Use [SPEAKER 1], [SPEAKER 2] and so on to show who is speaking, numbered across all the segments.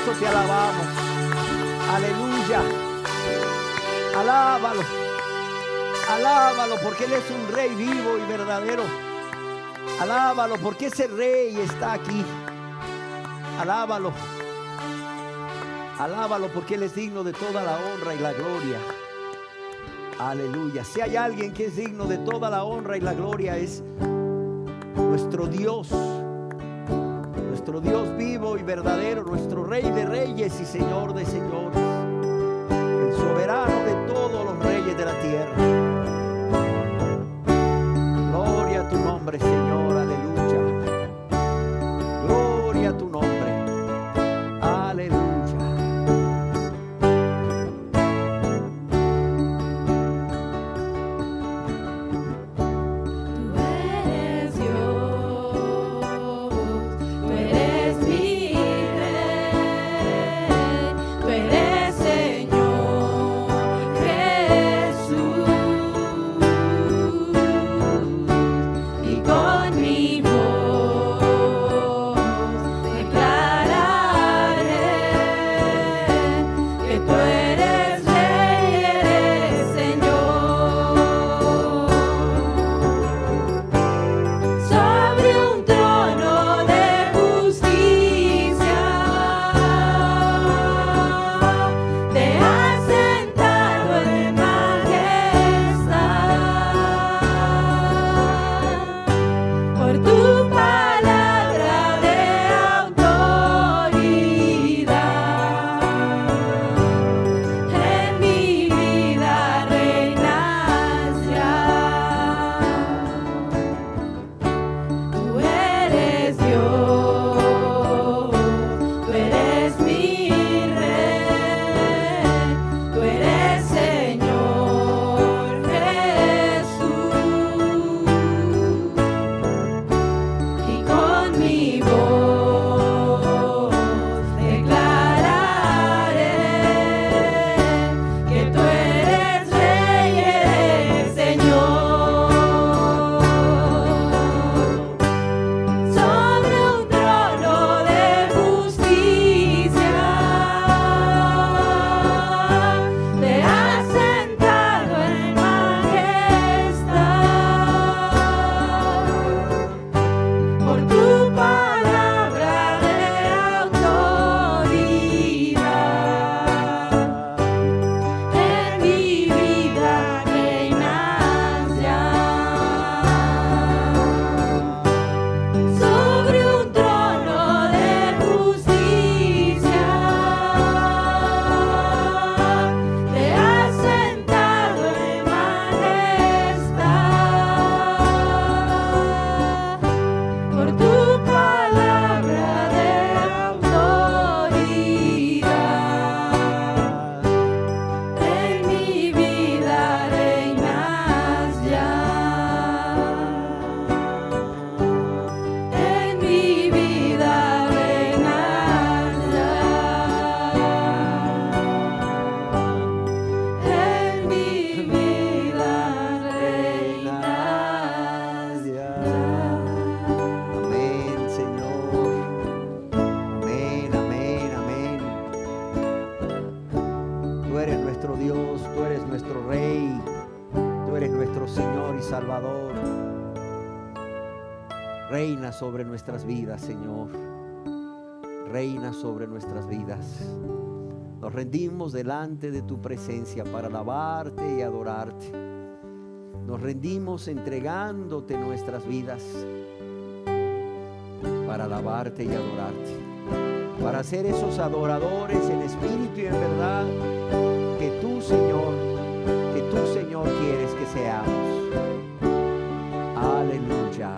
[SPEAKER 1] eso te alabamos. Aleluya. Alábalo. Alábalo porque Él es un rey vivo y verdadero. Alábalo porque ese rey está aquí. Alábalo. Alábalo porque Él es digno de toda la honra y la gloria. Aleluya. Si hay alguien que es digno de toda la honra y la gloria, es nuestro Dios. Nuestro Dios vivo y verdadero, nuestro Rey de reyes y Señor de señores, el soberano de todos los reyes de la tierra. Gloria a tu nombre, Señor, aleluya. Gloria a tu nombre, aleluya. Salvador. Reina sobre nuestras vidas, Señor. Reina sobre nuestras vidas. Nos rendimos delante de tu presencia para alabarte y adorarte. Nos rendimos entregándote nuestras vidas para alabarte y adorarte, para ser esos adoradores en espíritu y en verdad que tú, Señor, quieres que seamos. Aleluya.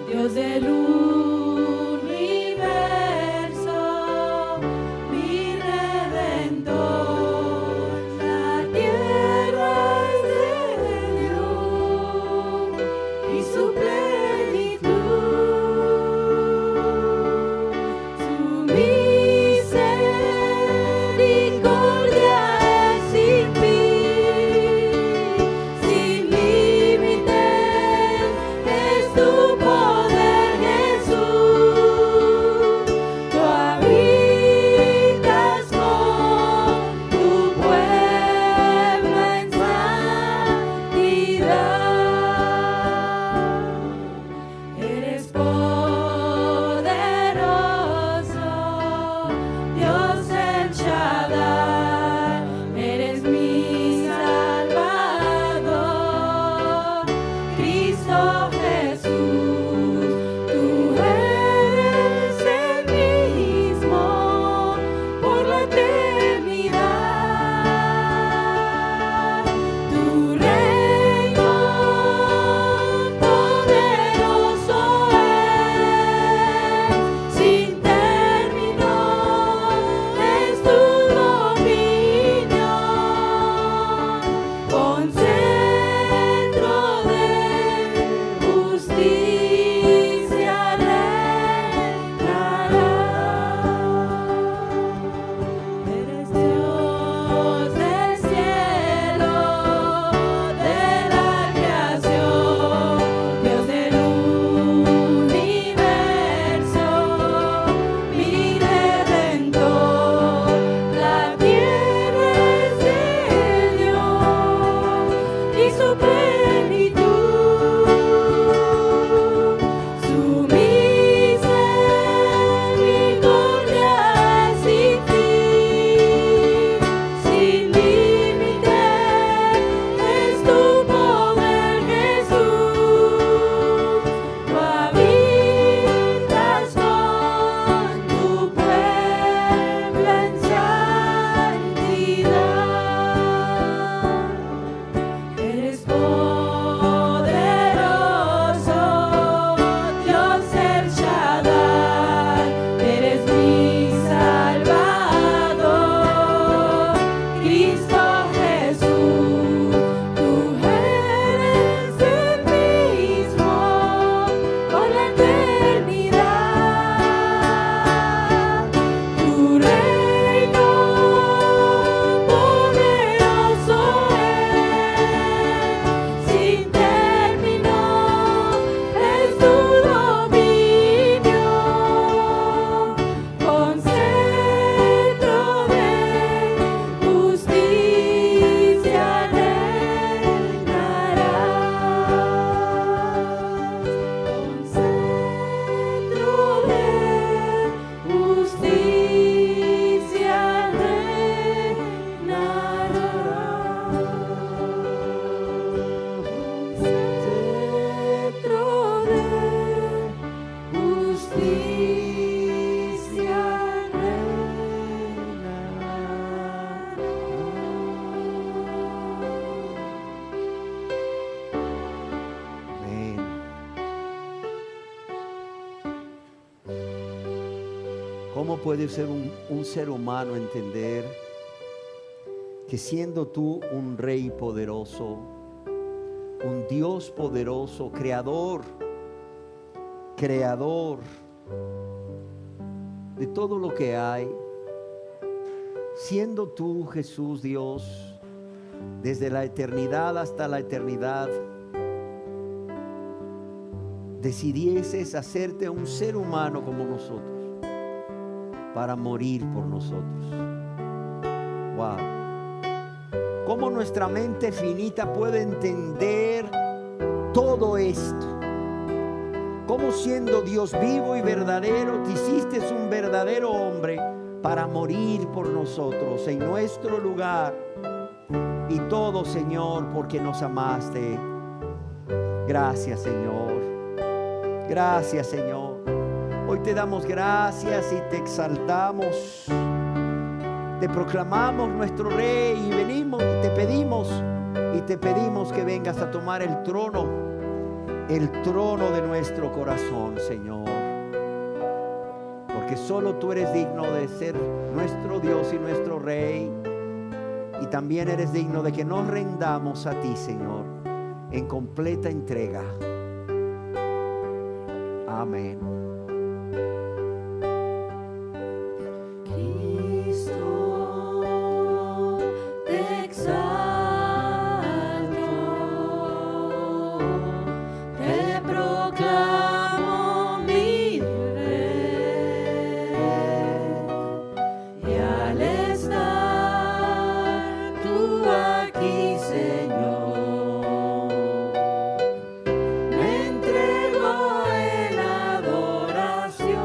[SPEAKER 2] Dios del universo, mi redentor, la tierra es de Dios y su plenitud, su misericordia justicia reina.
[SPEAKER 1] Amén. ¿Cómo puede ser un ser humano entender que siendo tú un rey poderoso, un Dios poderoso, creador de todo lo que hay, siendo tú, Jesús, Dios, desde la eternidad hasta la eternidad, decidieses hacerte un ser humano como nosotros para morir por nosotros? Wow. ¿Cómo nuestra mente finita puede entender todo esto? ¿Cómo siendo Dios vivo y verdadero, te hiciste un verdadero hombre para morir por nosotros en nuestro lugar? Y todo, Señor, porque nos amaste. Gracias, Señor. Gracias, Señor. Hoy te damos gracias y te exaltamos. Te proclamamos nuestro Rey y venimos y te pedimos que vengas a tomar el trono de nuestro corazón, Señor. Porque solo tú eres digno de ser nuestro Dios y nuestro Rey. Y también eres digno de que nos rendamos a ti, Señor, en completa entrega. Amén.
[SPEAKER 2] Me entrego en adoración.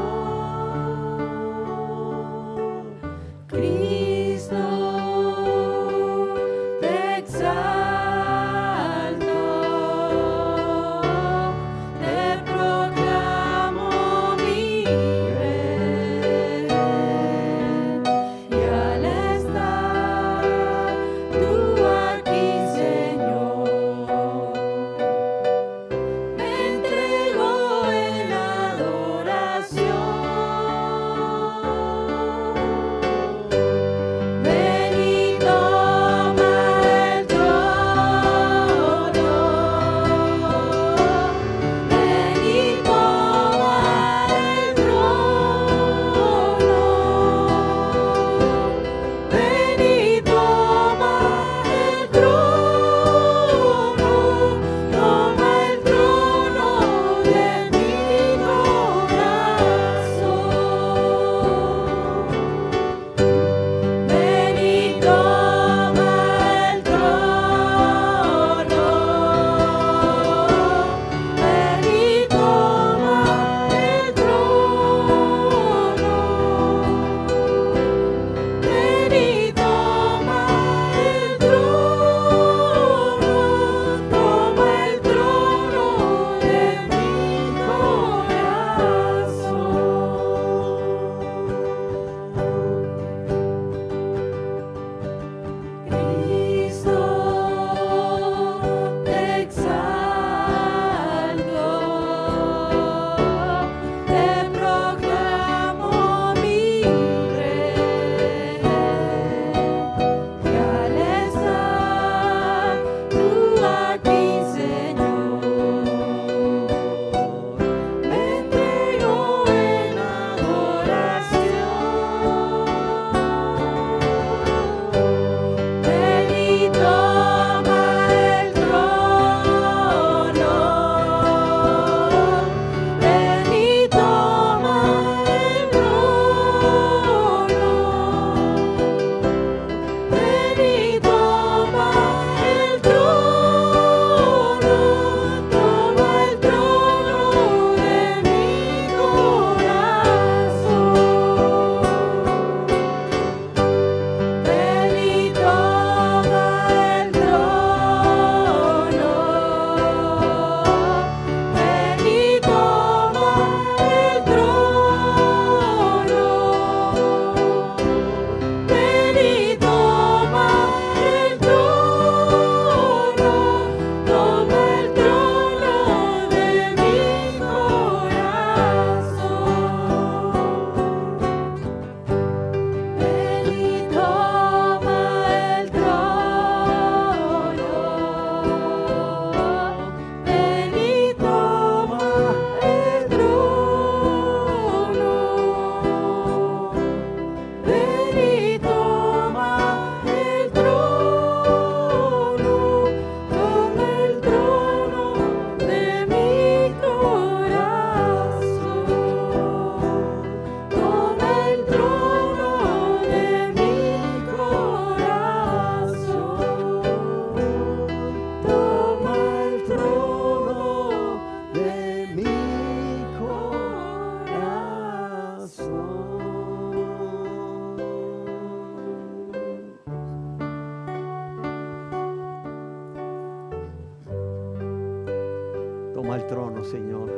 [SPEAKER 1] Toma el trono, Señor.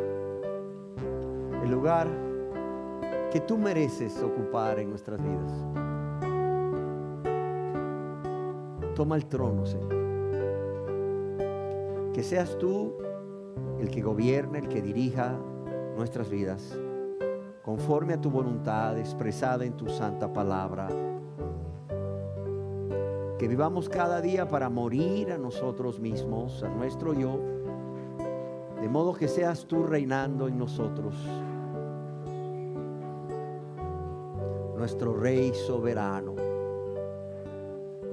[SPEAKER 1] El lugar que tú mereces ocupar en nuestras vidas. Toma el trono, Señor. Que seas tú el que gobierne, el que dirija nuestras vidas, conforme a tu voluntad expresada en tu santa palabra. Que vivamos cada día para morir a nosotros mismos, a nuestro yo, de modo que seas tú reinando en nosotros, nuestro Rey soberano,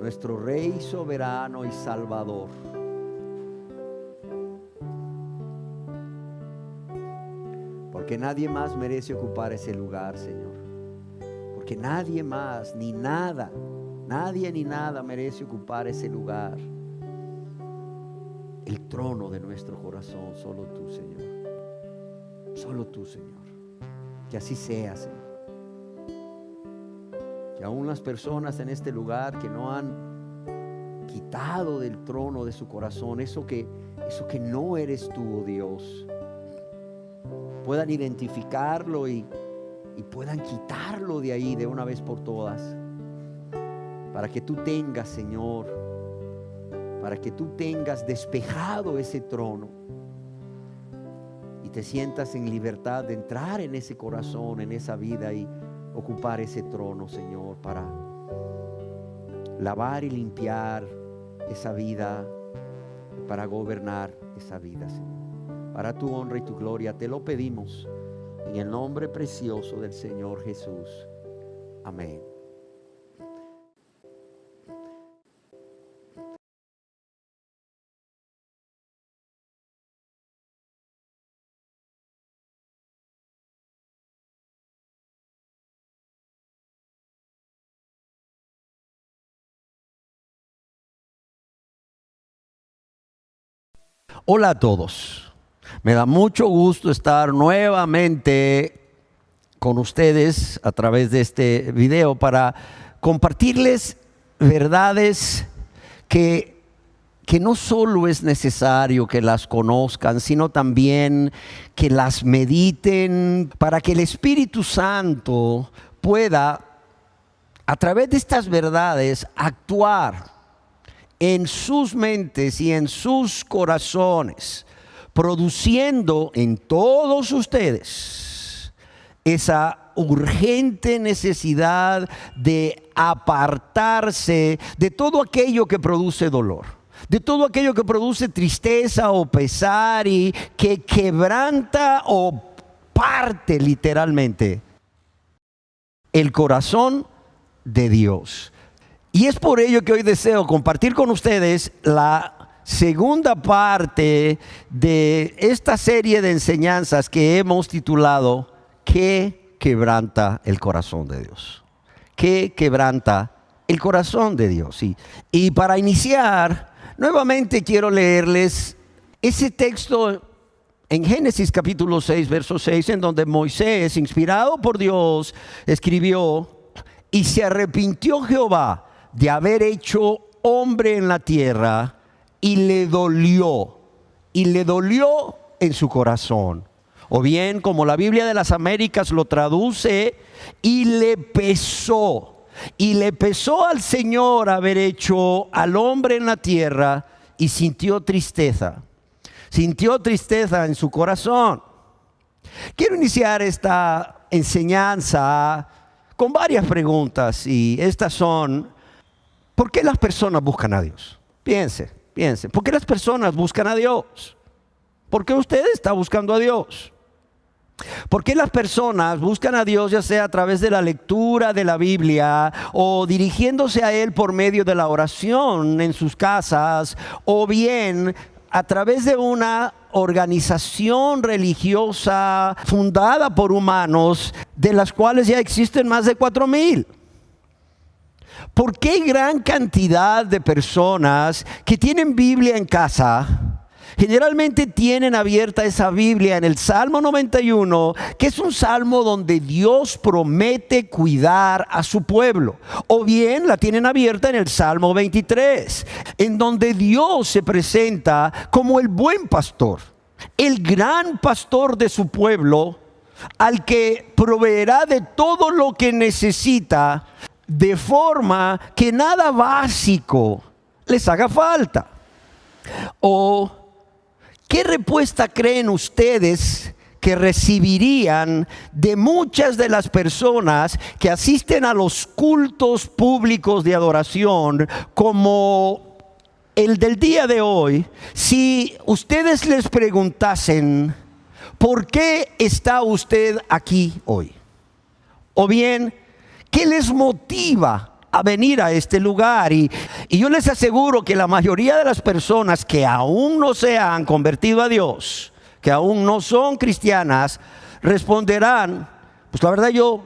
[SPEAKER 1] nuestro Rey soberano y Salvador. Porque nadie más merece ocupar ese lugar, Señor. Porque nadie más, ni nada, nadie ni nada merece ocupar ese lugar. El trono de nuestro corazón, solo tú, Señor. Solo tú, Señor. Que así sea, Señor. Que aún las personas en este lugar que no han quitado del trono de su corazón eso que no eres tú, oh Dios, puedan identificarlo y puedan quitarlo de ahí de una vez por todas, para que tú tengas, Señor, para que tú tengas despejado ese trono y te sientas en libertad de entrar en ese corazón, en esa vida y ocupar ese trono, Señor, para lavar y limpiar esa vida, para gobernar esa vida, Señor. Para tu honra y tu gloria te lo pedimos en el nombre precioso del Señor Jesús. Amén. Hola a todos. Me da mucho gusto estar nuevamente con ustedes a través de este video para compartirles verdades que no solo es necesario que las conozcan, sino también que las mediten para que el Espíritu Santo pueda, a través de estas verdades, actuar en sus mentes y en sus corazones, produciendo en todos ustedes esa urgente necesidad de apartarse de todo aquello que produce dolor, de todo aquello que produce tristeza o pesar y que quebranta o parte literalmente el corazón de Dios. Y es por ello que hoy deseo compartir con ustedes la segunda parte de esta serie de enseñanzas que hemos titulado ¿Qué quebranta el corazón de Dios? ¿Qué quebranta el corazón de Dios? Y para iniciar, nuevamente quiero leerles ese texto en Génesis capítulo 6, verso 6, en donde Moisés, inspirado por Dios, escribió: y se arrepintió Jehová de haber hecho hombre en la tierra, y le dolió en su corazón. O bien, como la Biblia de las Américas lo traduce, y le pesó al Señor haber hecho al hombre en la tierra, y sintió tristeza en su corazón. Quiero iniciar esta enseñanza con varias preguntas, y estas son: ¿por qué las personas buscan a Dios? Piense, ¿por qué las personas buscan a Dios? ¿Por qué usted está buscando a Dios? ¿Por qué las personas buscan a Dios, ya sea a través de la lectura de la Biblia o dirigiéndose a Él por medio de la oración en sus casas, o bien a través de una organización religiosa fundada por humanos, de las cuales ya existen más de 4,000? ¿Por qué gran cantidad de personas que tienen Biblia en casa generalmente tienen abierta esa Biblia en el Salmo 91, que es un salmo donde Dios promete cuidar a su pueblo? O bien la tienen abierta en el Salmo 23, en donde Dios se presenta como el buen pastor, el gran pastor de su pueblo, al que proveerá de todo lo que necesita, de forma que nada básico les haga falta. ¿O qué respuesta creen ustedes que recibirían de muchas de las personas que asisten a los cultos públicos de adoración como el del día de hoy, si ustedes les preguntasen, ¿por qué está usted aquí hoy? O bien, ¿qué les motiva a venir a este lugar? Y yo les aseguro que la mayoría de las personas que aún no se han convertido a Dios, que aún no son cristianas, responderán, pues la verdad yo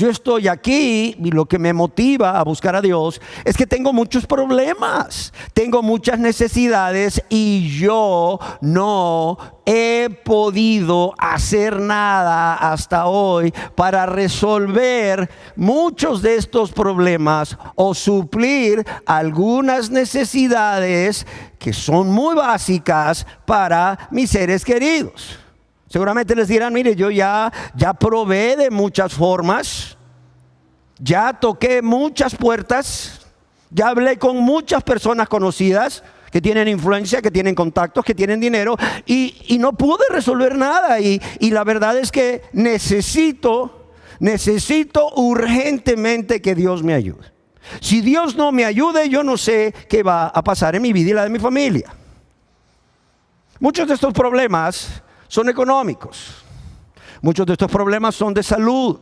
[SPEAKER 1] estoy aquí y lo que me motiva a buscar a Dios es que tengo muchos problemas, tengo muchas necesidades y yo no he podido hacer nada hasta hoy para resolver muchos de estos problemas o suplir algunas necesidades que son muy básicas para mis seres queridos. Seguramente les dirán, mire, yo ya probé de muchas formas, ya toqué muchas puertas, ya hablé con muchas personas conocidas que tienen influencia, que tienen contactos, que tienen dinero y no pude resolver nada. Y la verdad es que necesito urgentemente que Dios me ayude. Si Dios no me ayude, yo no sé qué va a pasar en mi vida y la de mi familia. Muchos de estos problemas son económicos. Muchos de estos problemas son de salud.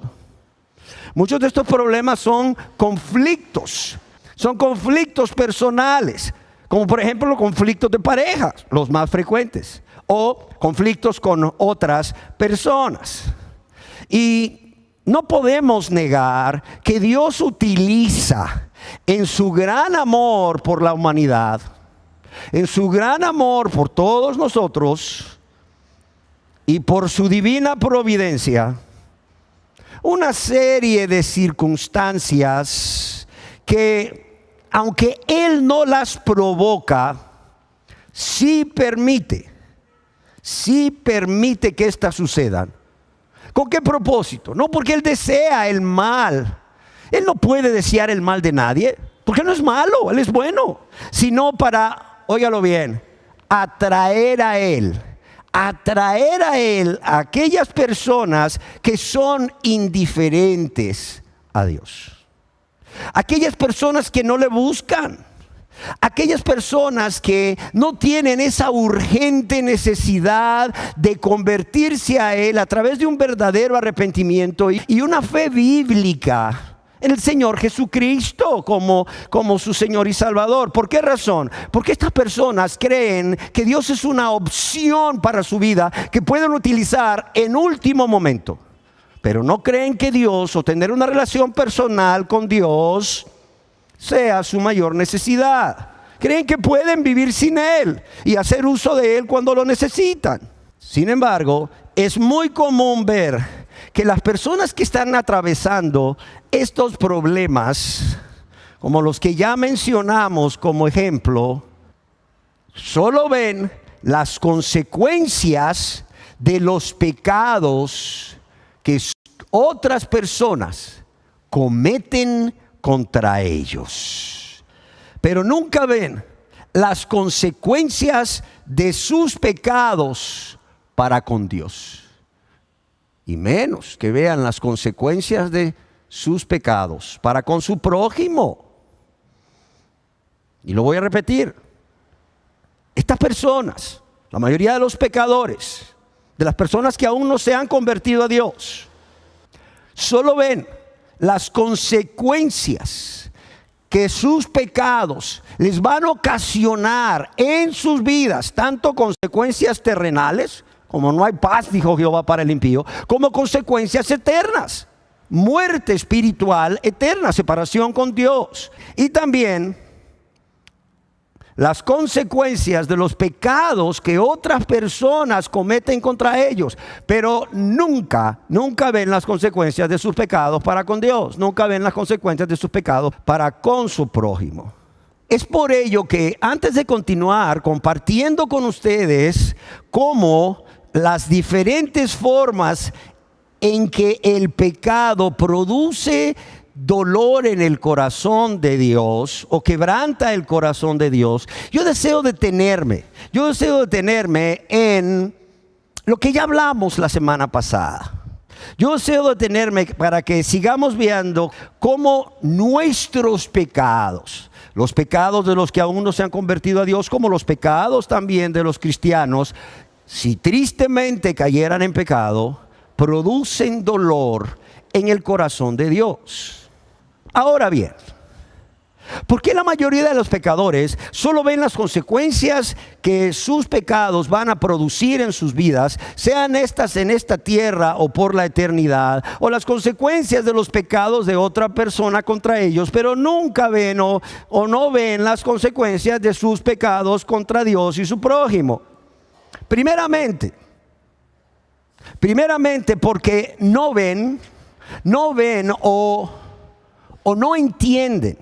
[SPEAKER 1] Muchos de estos problemas son conflictos personales, como por ejemplo los conflictos de pareja, los más frecuentes, o conflictos con otras personas. Y no podemos negar que Dios utiliza en su gran amor por la humanidad, en su gran amor por todos nosotros, y por su divina providencia, una serie de circunstancias que, aunque Él no las provoca, sí permite que éstas sucedan. ¿Con qué propósito? No porque Él desea el mal. Él no puede desear el mal de nadie, porque Él no es malo, Él es bueno. Sino para, óigalo bien, atraer a Él a aquellas personas que son indiferentes a Dios. Aquellas personas que no le buscan. Aquellas personas que no tienen esa urgente necesidad de convertirse a Él a través de un verdadero arrepentimiento y una fe bíblica en el Señor Jesucristo como su Señor y Salvador. ¿Por qué razón? Porque estas personas creen que Dios es una opción para su vida que pueden utilizar en último momento, pero no creen que Dios o tener una relación personal con Dios sea su mayor necesidad. Creen que pueden vivir sin Él y hacer uso de Él cuando lo necesitan. Sin embargo, es muy común ver que las personas que están atravesando estos problemas, como los que ya mencionamos como ejemplo, solo ven las consecuencias de los pecados que otras personas cometen contra ellos, pero nunca ven las consecuencias de sus pecados para con Dios, y menos que vean las consecuencias de sus pecados para con su prójimo. Y lo voy a repetir: estas personas, la mayoría de los pecadores, de las personas que aún no se han convertido a Dios, solo ven las consecuencias que sus pecados les van a ocasionar en sus vidas, tanto consecuencias terrenales, como no hay paz, dijo Jehová, para el impío, como consecuencias eternas, muerte espiritual eterna, separación con Dios, y también las consecuencias de los pecados que otras personas cometen contra ellos, pero nunca ven las consecuencias de sus pecados para con Dios, nunca ven las consecuencias de sus pecados para con su prójimo. Es por ello que antes de continuar compartiendo con ustedes cómo las diferentes formas en que el pecado produce dolor en el corazón de Dios o quebranta el corazón de Dios, yo deseo detenerme en lo que ya hablamos la semana pasada. Yo deseo detenerme para que sigamos viendo cómo nuestros pecados, los pecados de los que aún no se han convertido a Dios, como los pecados también de los cristianos, si tristemente cayeran en pecado, producen dolor en el corazón de Dios. Ahora bien, ¿por qué la mayoría de los pecadores solo ven las consecuencias que sus pecados van a producir en sus vidas, sean estas en esta tierra o por la eternidad, o las consecuencias de los pecados de otra persona contra ellos, pero nunca ven o no ven las consecuencias de sus pecados contra Dios y su prójimo? Primeramente, porque no ven o no entienden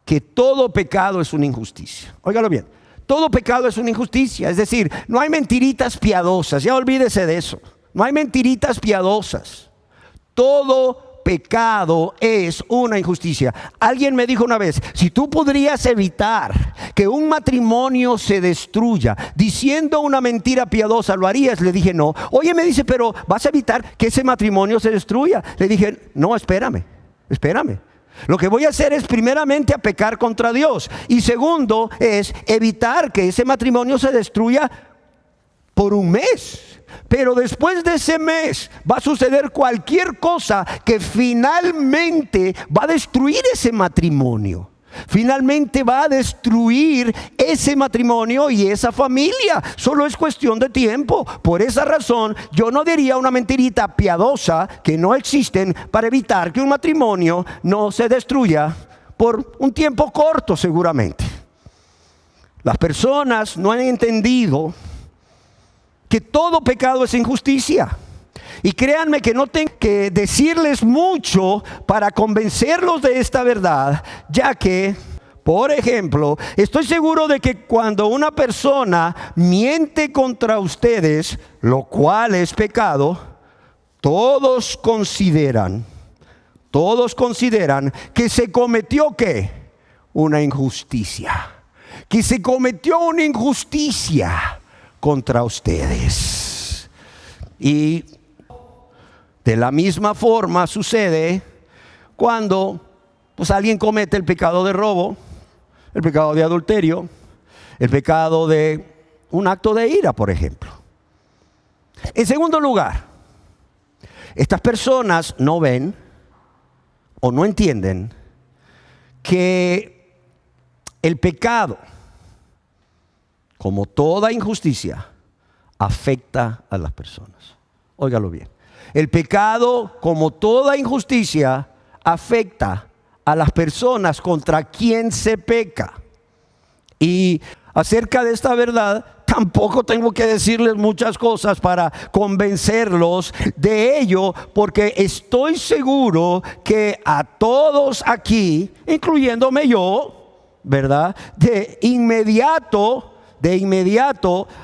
[SPEAKER 1] que todo pecado es una injusticia. Óigalo bien, todo pecado es una injusticia. Es decir, no hay mentiritas piadosas, ya olvídese de eso. No hay mentiritas piadosas. Todo pecado es una injusticia. Alguien me dijo una vez, si tú podrías evitar que un matrimonio se destruya diciendo una mentira piadosa, ¿lo harías? Le dije no. Oye, me dice, pero ¿vas a evitar que ese matrimonio se destruya? Le dije, no, espérame. Lo que voy a hacer es primeramente a pecar contra Dios, y segundo es evitar que ese matrimonio se destruya por un mes. Pero después de ese mes va a suceder cualquier cosa que finalmente va a destruir ese matrimonio. Finalmente va a destruir ese matrimonio y esa familia. Solo es cuestión de tiempo. Por esa razón yo no diría una mentirita piadosa que no existen para evitar que un matrimonio no se destruya por un tiempo corto seguramente. Las personas no han entendido que todo pecado es injusticia. Y créanme que no tengo que decirles mucho para convencerlos de esta verdad, ya que, por ejemplo, estoy seguro de que cuando una persona miente contra ustedes, lo cual es pecado, todos consideran que se cometió ¿qué? Una injusticia. Que se cometió una injusticia contra ustedes. Y de la misma forma sucede cuando alguien comete el pecado de robo, el pecado de adulterio, el pecado de un acto de ira, por ejemplo. En segundo lugar, estas personas no ven o no entienden que el pecado, como toda injusticia, afecta a las personas. Óigalo bien. El pecado, como toda injusticia, afecta a las personas contra quien se peca. Y acerca de esta verdad, tampoco tengo que decirles muchas cosas para convencerlos de ello, porque estoy seguro que a todos aquí, incluyéndome yo, ¿verdad? De inmediato,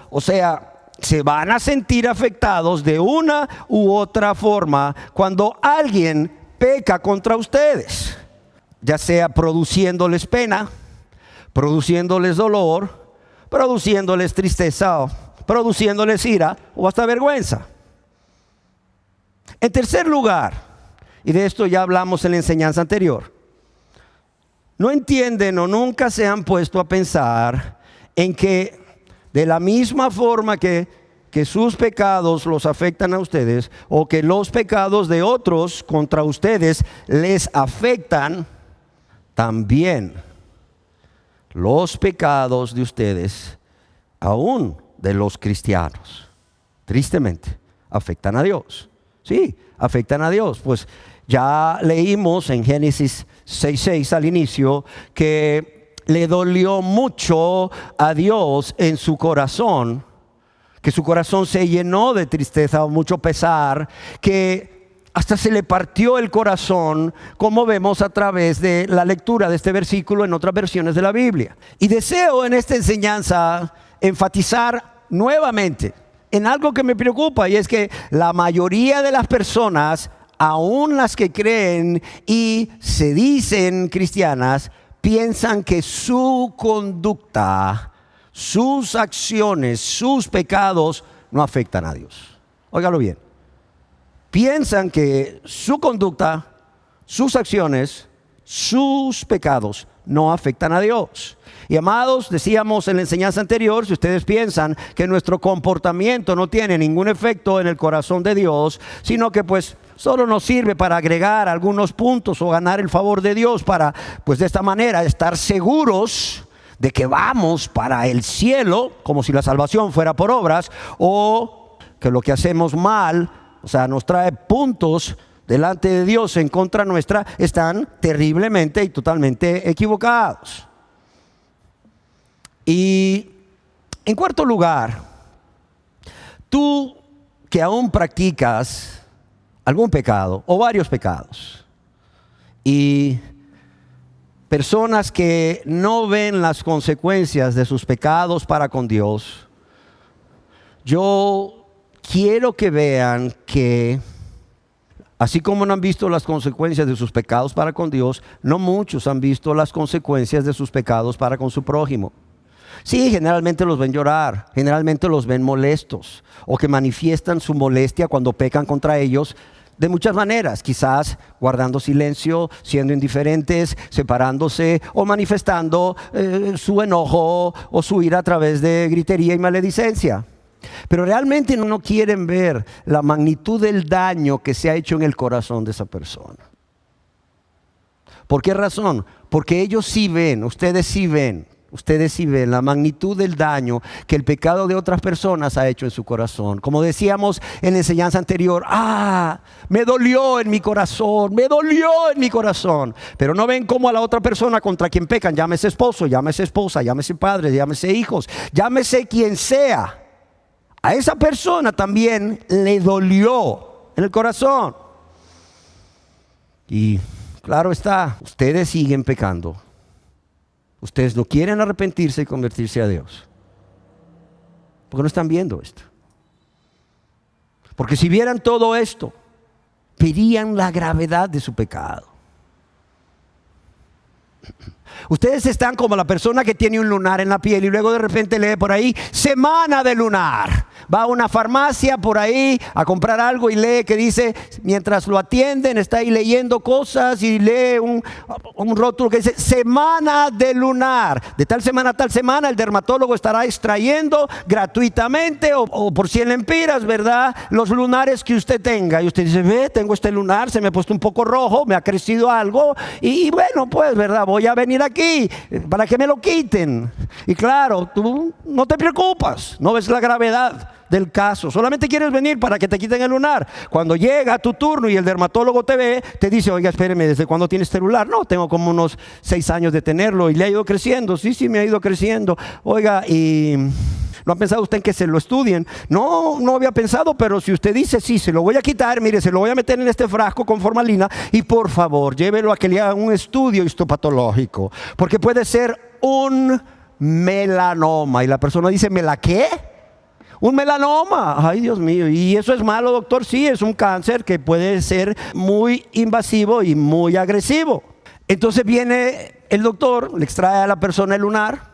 [SPEAKER 1] o sea, se van a sentir afectados de una u otra forma cuando alguien peca contra ustedes, ya sea produciéndoles pena, produciéndoles dolor, produciéndoles tristeza, produciéndoles ira o hasta vergüenza. En tercer lugar, y de esto ya hablamos en la enseñanza anterior, no entienden o nunca se han puesto a pensar en que de la misma forma que sus pecados los afectan a ustedes, o que los pecados de otros contra ustedes les afectan, también los pecados de ustedes, aún de los cristianos, tristemente, afectan a Dios. Sí, afectan a Dios. Pues ya leímos en Génesis 6:6 al inicio que le dolió mucho a Dios en su corazón, que su corazón se llenó de tristeza o mucho pesar, que hasta se le partió el corazón, como vemos a través de la lectura de este versículo en otras versiones de la Biblia. Y deseo en esta enseñanza enfatizar nuevamente en algo que me preocupa, y es que la mayoría de las personas, aún las que creen y se dicen cristianas, piensan que su conducta, sus acciones, sus pecados no afectan a Dios. Óigalo bien. Piensan que su conducta, sus acciones, sus pecados no afectan a Dios. Y amados, decíamos en la enseñanza anterior, si ustedes piensan que nuestro comportamiento no tiene ningún efecto en el corazón de Dios, sino que pues solo nos sirve para agregar algunos puntos o ganar el favor de Dios para, pues de esta manera, estar seguros de que vamos para el cielo, como si la salvación fuera por obras, o que lo que hacemos mal, o sea, nos trae puntos delante de Dios en contra nuestra, están terriblemente y totalmente equivocados. Y en cuarto lugar, tú que aún practicas algún pecado o varios pecados, y personas que no ven las consecuencias de sus pecados para con Dios, yo quiero que vean que así como no han visto las consecuencias de sus pecados para con Dios, no muchos han visto las consecuencias de sus pecados para con su prójimo. Sí, generalmente los ven llorar, generalmente los ven molestos, o que manifiestan su molestia cuando pecan contra ellos de muchas maneras, quizás guardando silencio, siendo indiferentes, separándose o manifestando su enojo o su ira a través de gritería y maledicencia. Pero realmente no quieren ver la magnitud del daño que se ha hecho en el corazón de esa persona. ¿Por qué razón? Porque ellos sí ven, ustedes sí ven la magnitud del daño que el pecado de otras personas ha hecho en su corazón. Como decíamos en la enseñanza anterior, me dolió en mi corazón, pero no ven cómo a la otra persona contra quien pecan, llámese esposo, llámese esposa, llámese padre, llámese hijos, llámese quien sea, a esa persona también le dolió en el corazón. Y claro está, ustedes siguen pecando. Ustedes no quieren arrepentirse y convertirse a Dios, porque no están viendo esto. Porque si vieran todo esto, verían la gravedad de su pecado. Ustedes están como la persona que tiene un lunar en la piel y luego de repente lee por ahí, semana de lunar. Va a una farmacia por ahí a comprar algo y lee que dice, mientras lo atienden, está ahí leyendo cosas y lee un rótulo que dice, semana de lunar. De tal semana a tal semana el dermatólogo estará extrayendo gratuitamente o por 100 lempiras, ¿verdad? Los lunares que usted tenga. Y usted dice, tengo este lunar, se me ha puesto un poco rojo, me ha crecido algo y bueno, pues, ¿verdad? Voy a venir aquí para que me lo quiten. Y claro, tú no te preocupas, no ves la gravedad del caso, solamente quieres venir para que te quiten el lunar. Cuando llega tu turno y el dermatólogo te ve, te dice, oiga, espéreme, ¿desde cuándo tienes este lunar? No, tengo como unos 6 años de tenerlo y le ha ido creciendo. Sí, me ha ido creciendo. Oiga, y ¿no ha pensado usted en que se lo estudien? No había pensado, pero si usted dice sí, se lo voy a quitar, mire, se lo voy a meter en este frasco con formalina y por favor, llévelo a que le hagan un estudio histopatológico, porque puede ser un melanoma. Y la persona dice, ¿mela qué? Un melanoma. Ay, Dios mío. ¿Y eso es malo, doctor? Sí, es un cáncer que puede ser muy invasivo y muy agresivo. Entonces viene el doctor, le extrae a la persona el lunar,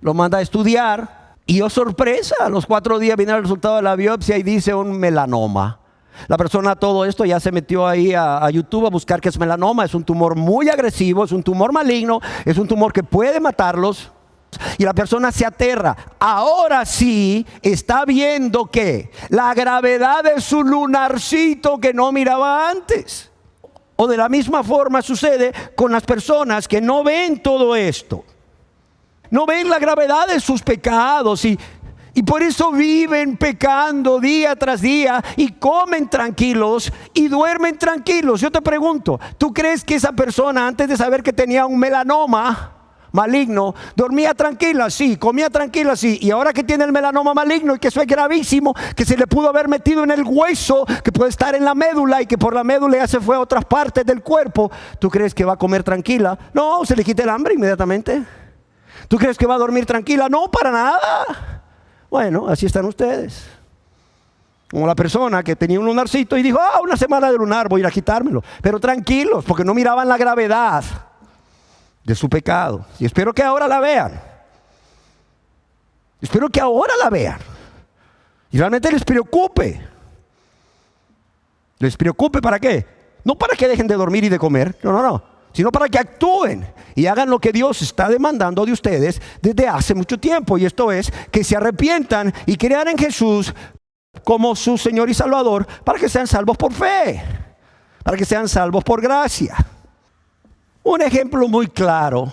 [SPEAKER 1] lo manda a estudiar y oh sorpresa, a los 4 días viene el resultado de la biopsia y dice un melanoma. La persona, todo esto ya se metió ahí a YouTube a buscar qué es melanoma. Es un tumor muy agresivo, es un tumor maligno, es un tumor que puede matarlos. Y la persona se aterra. Ahora sí está viendo que la gravedad de su lunarcito que no miraba antes. O de la misma forma sucede con las personas que no ven todo esto. No ven la gravedad de sus pecados y por eso viven pecando día tras día y comen tranquilos y duermen tranquilos. Yo te pregunto, ¿tú crees que esa persona antes de saber que tenía un melanoma maligno, dormía tranquila, sí, comía tranquila, sí, y ahora que tiene el melanoma maligno y que eso es gravísimo, que se le pudo haber metido en el hueso, que puede estar en la médula y que por la médula ya se fue a otras partes del cuerpo, ¿tú crees que va a comer tranquila? No, se le quita el hambre inmediatamente. ¿Tú crees que va a dormir tranquila? No, para nada. Bueno, así están ustedes. Como la persona que tenía un lunarcito y dijo, una semana de lunar, voy a ir a quitármelo. Pero tranquilos, porque no miraban la gravedad de su pecado. Y espero que ahora la vean. Espero que ahora la vean. Y realmente les preocupe. ¿Les preocupe para qué? No para que dejen de dormir y de comer, no, sino para que actúen y hagan lo que Dios está demandando de ustedes desde hace mucho tiempo. Y esto es que se arrepientan y crean en Jesús como su Señor y Salvador, para que sean salvos por fe, para que sean salvos por gracia. Un ejemplo muy claro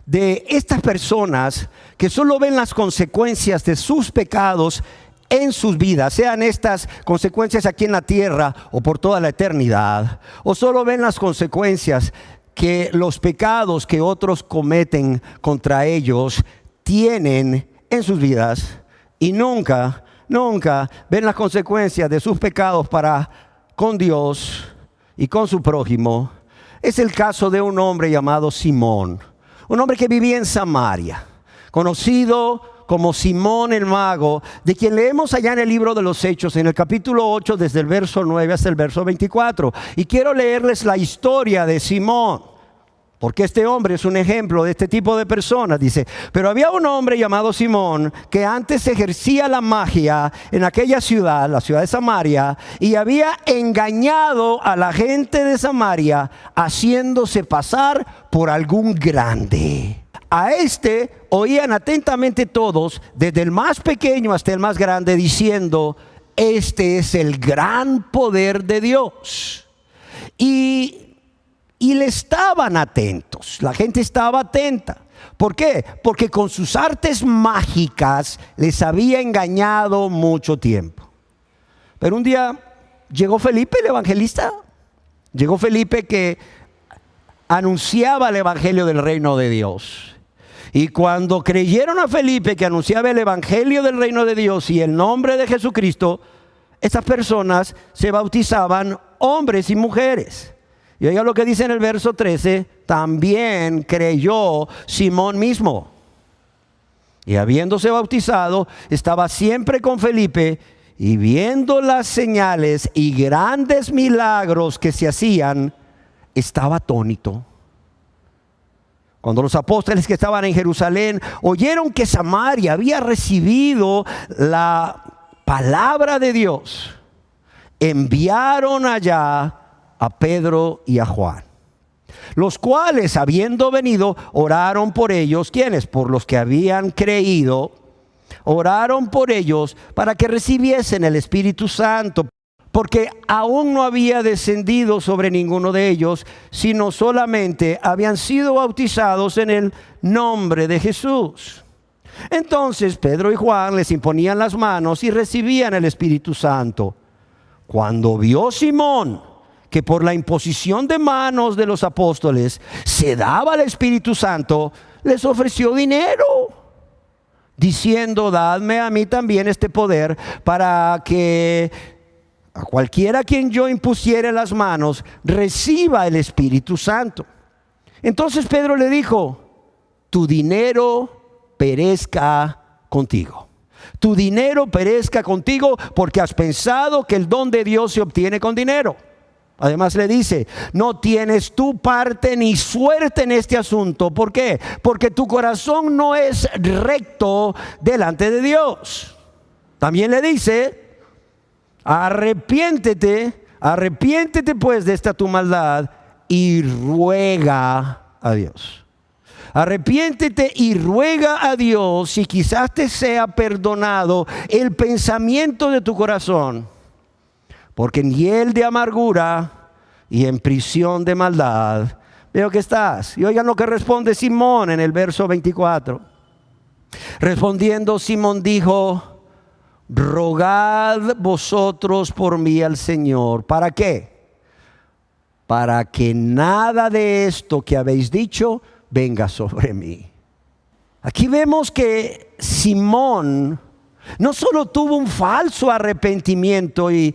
[SPEAKER 1] de estas personas que solo ven las consecuencias de sus pecados en sus vidas, sean estas consecuencias aquí en la tierra o por toda la eternidad, o solo ven las consecuencias que los pecados que otros cometen contra ellos tienen en sus vidas, y nunca ven las consecuencias de sus pecados para con Dios y con su prójimo. Es el caso de un hombre llamado Simón, un hombre que vivía en Samaria, conocido como Simón el Mago, de quien leemos allá en el libro de los Hechos, en el capítulo 8, desde el verso 9 hasta el verso 24. Y quiero leerles la historia de Simón, porque este hombre es un ejemplo de este tipo de personas. Dice, pero había un hombre llamado Simón que antes ejercía la magia en aquella ciudad, la ciudad de Samaria, y había engañado a la gente de Samaria haciéndose pasar por algún grande. A este oían atentamente todos, desde el más pequeño hasta el más grande, diciendo, este es el gran poder de Dios. Y le estaban atentos, la gente estaba atenta. ¿Por qué? Porque con sus artes mágicas les había engañado mucho tiempo. Pero un día llegó Felipe el evangelista, llegó Felipe que anunciaba el evangelio del reino de Dios. Y cuando creyeron a Felipe que anunciaba el evangelio del reino de Dios y el nombre de Jesucristo, esas personas se bautizaban, hombres y mujeres. Y oiga lo que dice en el verso 13, también creyó Simón mismo. Y habiéndose bautizado, estaba siempre con Felipe, y viendo las señales y grandes milagros que se hacían, estaba atónito. Cuando los apóstoles que estaban en Jerusalén oyeron que Samaria había recibido la palabra de Dios, enviaron allá a Pedro y a Juan, los cuales, habiendo venido, oraron por ellos. ¿Quiénes? Por los que habían creído. Oraron por ellos para que recibiesen el Espíritu Santo, porque aún no había descendido sobre ninguno de ellos, sino solamente habían sido bautizados en el nombre de Jesús. Entonces Pedro y Juan les imponían las manos y recibían el Espíritu Santo. Cuando vio Simón que por la imposición de manos de los apóstoles se daba el Espíritu Santo, les ofreció dinero, diciendo, dadme a mí también este poder, para que a cualquiera a quien yo impusiere las manos reciba el Espíritu Santo. Entonces Pedro le dijo, tu dinero perezca contigo. Tu dinero perezca contigo, porque has pensado que el don de Dios se obtiene con dinero. Además le dice, no tienes tu parte ni suerte en este asunto. ¿Por qué? Porque tu corazón no es recto delante de Dios. También le dice, arrepiéntete pues de esta tu maldad y ruega a Dios. Arrepiéntete y ruega a Dios, y quizás te sea perdonado el pensamiento de tu corazón, porque en hiel de amargura y en prisión de maldad veo que estás. Y oigan lo que responde Simón en el verso 24. Respondiendo Simón dijo, rogad vosotros por mí al Señor. ¿Para qué? Para que nada de esto que habéis dicho venga sobre mí. Aquí vemos que Simón no solo tuvo un falso arrepentimiento y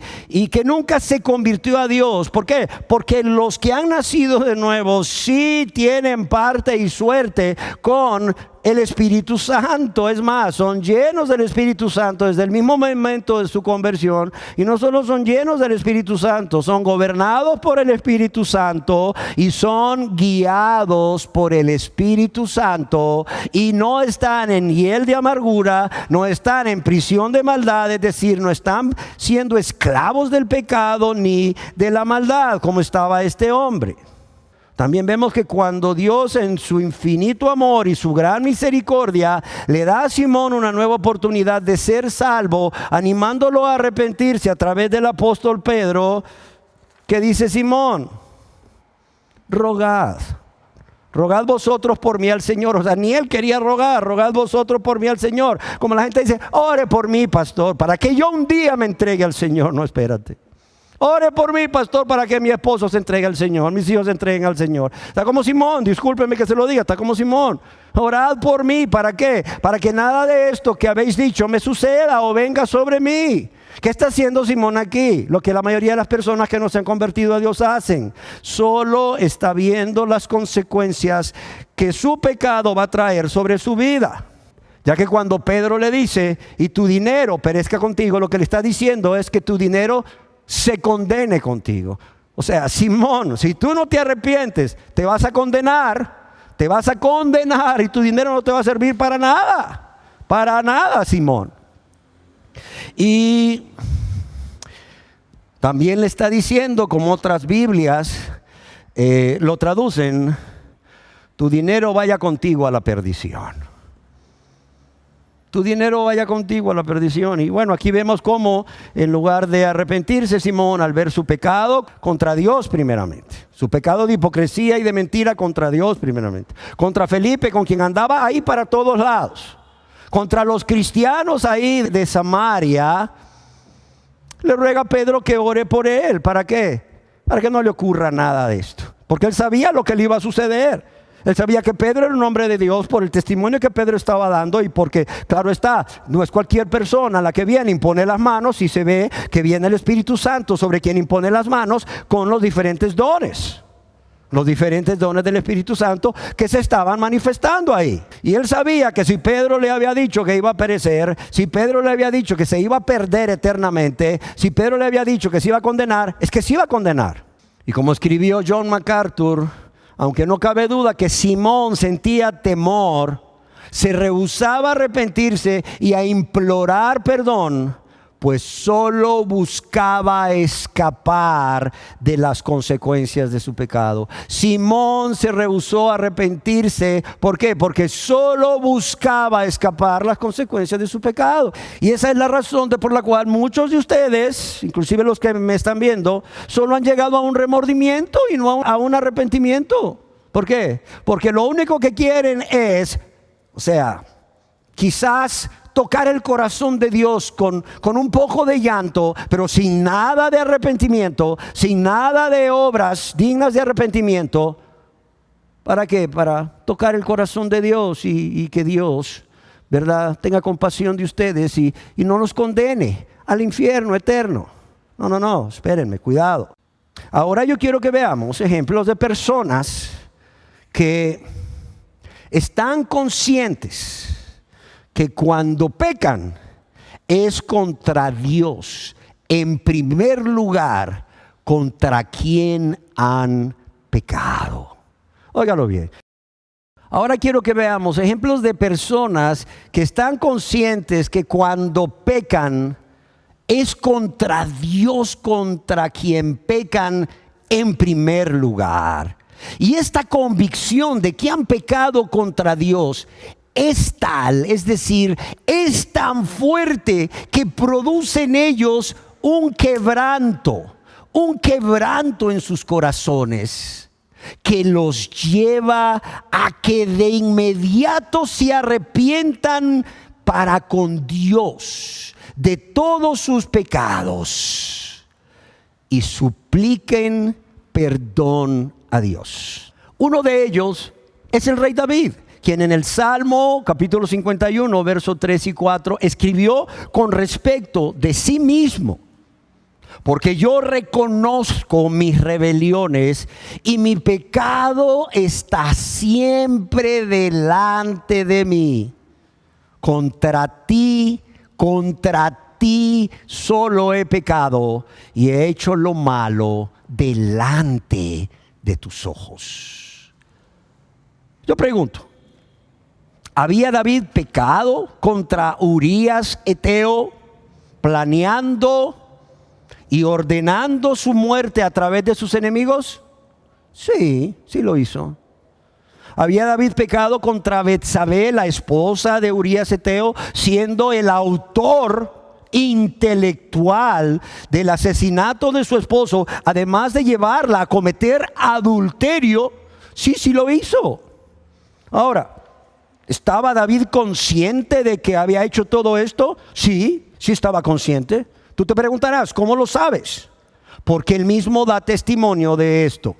[SPEAKER 1] que nunca se convirtió a Dios. ¿Por qué? Porque los que han nacido de nuevo sí tienen parte y suerte con el Espíritu Santo. Es más, son llenos del Espíritu Santo desde el mismo momento de su conversión. Y no solo son llenos del Espíritu Santo, son gobernados por el Espíritu Santo y son guiados por el Espíritu Santo. Y no están en hiel de amargura, no están en prisión de maldad, es decir, no están siendo esclavos del pecado ni de la maldad como estaba este hombre. También vemos que cuando Dios en su infinito amor y su gran misericordia le da a Simón una nueva oportunidad de ser salvo, animándolo a arrepentirse a través del apóstol Pedro, ¿qué dice Simón? Rogad vosotros por mí al Señor. O sea, ni él quería rogar, rogad vosotros por mí al Señor. Como la gente dice, ore por mí, pastor, para que yo un día me entregue al Señor. No, espérate. Ore por mí, pastor, para que mi esposo se entregue al Señor, mis hijos se entreguen al Señor. Está como Simón, discúlpeme que se lo diga, está como Simón. Orad por mí, ¿para qué? Para que nada de esto que habéis dicho me suceda o venga sobre mí. ¿Qué está haciendo Simón aquí? Lo que la mayoría de las personas que no se han convertido a Dios hacen. Solo está viendo las consecuencias que su pecado va a traer sobre su vida. Ya que cuando Pedro le dice, y tu dinero perezca contigo, lo que le está diciendo es que tu dinero se condene contigo. O sea, Simón, si tú no te arrepientes, te vas a condenar y tu dinero no te va a servir para nada, Simón. Y también le está diciendo, como otras Biblias lo traducen, tu dinero vaya contigo a la perdición. Tu dinero vaya contigo a la perdición. Y bueno, aquí vemos cómo en lugar de arrepentirse Simón al ver su pecado contra Dios primeramente, su pecado de hipocresía y de mentira contra Dios primeramente, contra Felipe con quien andaba ahí para todos lados, contra los cristianos ahí de Samaria, le ruega a Pedro que ore por él. ¿Para qué? Para que no le ocurra nada de esto, porque él sabía lo que le iba a suceder. Él sabía que Pedro era un hombre de Dios por el testimonio que Pedro estaba dando y porque, claro está, no es cualquier persona la que viene, impone las manos y se ve que viene el Espíritu Santo sobre quien impone las manos con los diferentes dones. Los diferentes dones del Espíritu Santo que se estaban manifestando ahí. Y él sabía que si Pedro le había dicho que iba a perecer, si Pedro le había dicho que se iba a perder eternamente, si Pedro le había dicho que se iba a condenar, es que se iba a condenar. Y como escribió John MacArthur, aunque no cabe duda que Simón sentía temor, se rehusaba a arrepentirse y a implorar perdón, pues solo buscaba escapar de las consecuencias de su pecado. Simón se rehusó a arrepentirse. ¿Por qué? Porque solo buscaba escapar las consecuencias de su pecado. Y esa es la razón por la cual muchos de ustedes, inclusive los que me están viendo, solo han llegado a un remordimiento y no a un arrepentimiento. ¿Por qué? Porque lo único que quieren es, quizás tocar el corazón de Dios con un poco de llanto, pero sin nada de arrepentimiento, sin nada de obras dignas de arrepentimiento. ¿Para qué? Para tocar el corazón de Dios y que Dios, ¿verdad?, tenga compasión de ustedes y no los condene al infierno eterno. No, espérenme, cuidado. Ahora yo quiero que veamos ejemplos de personas que están conscientes que cuando pecan es contra Dios, en primer lugar, contra quien han pecado. Óigalo bien. Ahora quiero que veamos ejemplos de personas que están conscientes que cuando pecan es contra Dios, contra quien pecan en primer lugar. Y esta convicción de que han pecado contra Dios es tal, es decir, es tan fuerte que produce en ellos un quebranto en sus corazones, que los lleva a que de inmediato se arrepientan para con Dios de todos sus pecados y supliquen perdón a Dios. Uno de ellos es el rey David, quien en el Salmo capítulo 51, versos 3 y 4, escribió con respecto de sí mismo: porque yo reconozco mis rebeliones y mi pecado está siempre delante de mí. Contra ti solo he pecado y he hecho lo malo delante de tus ojos. Yo pregunto, ¿había David pecado contra Urías Eteo, planeando y ordenando su muerte a través de sus enemigos? Sí, sí lo hizo. ¿Había David pecado contra Betsabé, la esposa de Urías Eteo, siendo el autor intelectual del asesinato de su esposo, además de llevarla a cometer adulterio? Sí, sí lo hizo. Ahora, ¿estaba David consciente de que había hecho todo esto? Sí, sí estaba consciente. Tú te preguntarás, ¿cómo lo sabes? Porque él mismo da testimonio de esto.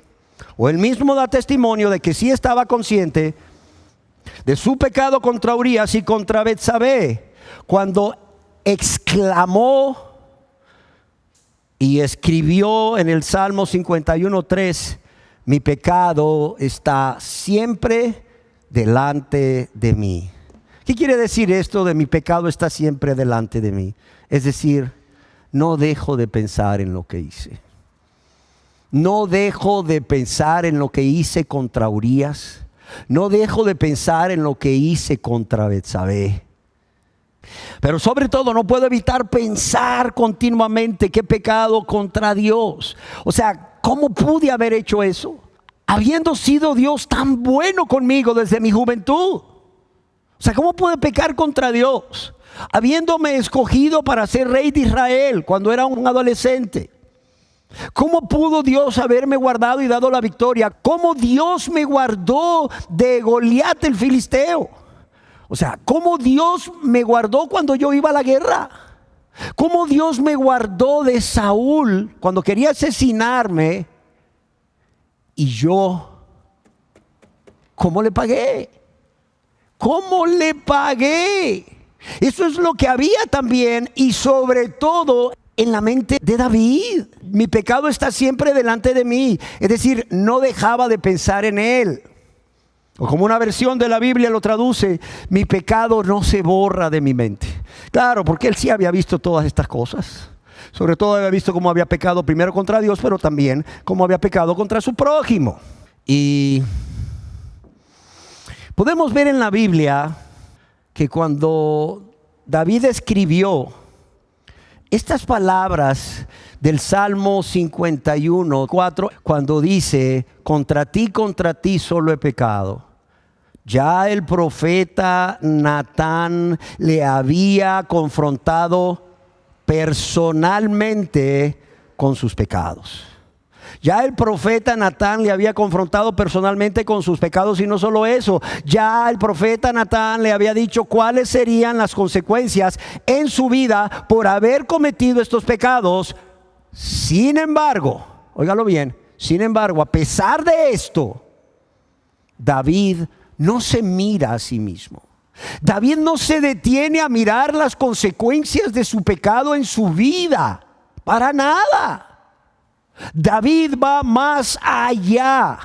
[SPEAKER 1] O él mismo da testimonio de que sí estaba consciente de su pecado contra Urías y contra Betsabé, cuando exclamó y escribió en el Salmo 51:3: mi pecado está siempre delante de mí. ¿Qué quiere decir esto de mi pecado está siempre delante de mí? Es decir, no dejo de pensar en lo que hice. No dejo de pensar en lo que hice contra Urías. No dejo de pensar en lo que hice contra Betsabé. Pero sobre todo no puedo evitar pensar continuamente que he pecado contra Dios. O sea, ¿cómo pude haber hecho eso? Habiendo sido Dios tan bueno conmigo desde mi juventud. O sea, ¿cómo pude pecar contra Dios? Habiéndome escogido para ser rey de Israel cuando era un adolescente. ¿Cómo pudo Dios haberme guardado y dado la victoria? ¿Cómo Dios me guardó de Goliat el filisteo? O sea, ¿cómo Dios me guardó cuando yo iba a la guerra? ¿Cómo Dios me guardó de Saúl cuando quería asesinarme? Y yo, ¿cómo le pagué? ¿Cómo le pagué? Eso es lo que había también, y sobre todo en la mente de David. Mi pecado está siempre delante de mí. Es decir, no dejaba de pensar en él. O como una versión de la Biblia lo traduce: mi pecado no se borra de mi mente. Claro, porque él sí había visto todas estas cosas. Sobre todo había visto cómo había pecado primero contra Dios, pero también cómo había pecado contra su prójimo. Y podemos ver en la Biblia que cuando David escribió estas palabras del Salmo 51:4, cuando dice: contra ti solo he pecado, ya el profeta Natán le había confrontado personalmente con sus pecados. Ya el profeta Natán le había confrontado personalmente con sus pecados, y no solo eso, ya el profeta Natán le había dicho cuáles serían las consecuencias en su vida por haber cometido estos pecados. Sin embargo, óigalo bien, sin embargo, a pesar de esto, David no se mira a sí mismo. David no se detiene a mirar las consecuencias de su pecado en su vida, para nada. David va más allá.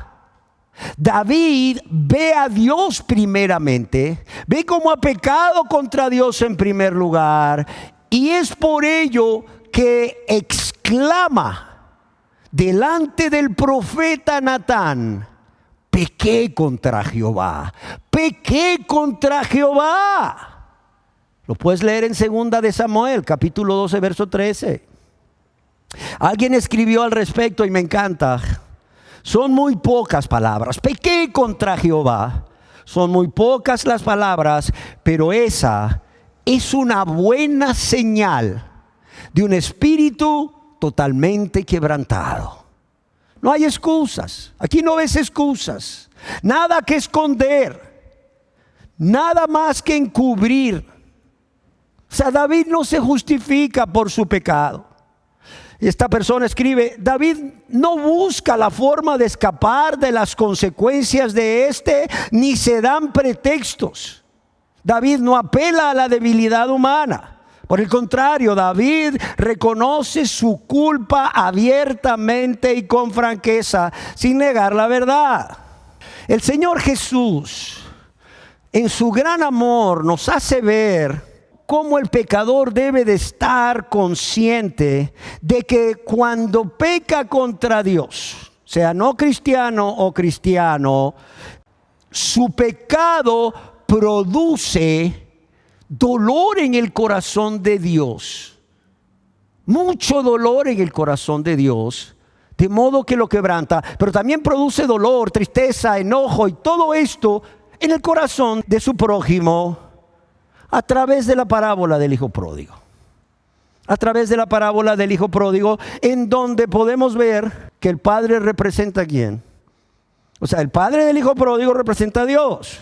[SPEAKER 1] David ve a Dios primeramente, ve cómo ha pecado contra Dios en primer lugar, y es por ello que exclama delante del profeta Natán: pequé contra Jehová, pequé contra Jehová. Lo puedes leer en 2 de Samuel, capítulo 12, verso 13. Alguien escribió al respecto y me encanta. Son muy pocas palabras. Pequé contra Jehová. Son muy pocas las palabras, pero esa es una buena señal de un espíritu totalmente quebrantado. No hay excusas. Aquí no ves excusas. Nada que esconder. Nada más que encubrir. O sea, David no se justifica por su pecado. Esta persona escribe: David no busca la forma de escapar de las consecuencias de ni se dan pretextos. David no apela a la debilidad humana. Por el contrario, David reconoce su culpa abiertamente y con franqueza, sin negar la verdad. El Señor Jesús, en su gran amor, nos hace ver cómo el pecador debe de estar consciente de que cuando peca contra Dios, sea no cristiano o cristiano, su pecado produce dolor en el corazón de Dios. Mucho dolor en el corazón de Dios, de modo que lo quebranta, pero también produce dolor, tristeza, enojo y todo esto en el corazón de su prójimo. A través de la parábola del hijo pródigo. A través de la parábola del hijo pródigo, en donde podemos ver que el padre representa a quién. O sea, el padre del hijo pródigo representa a Dios.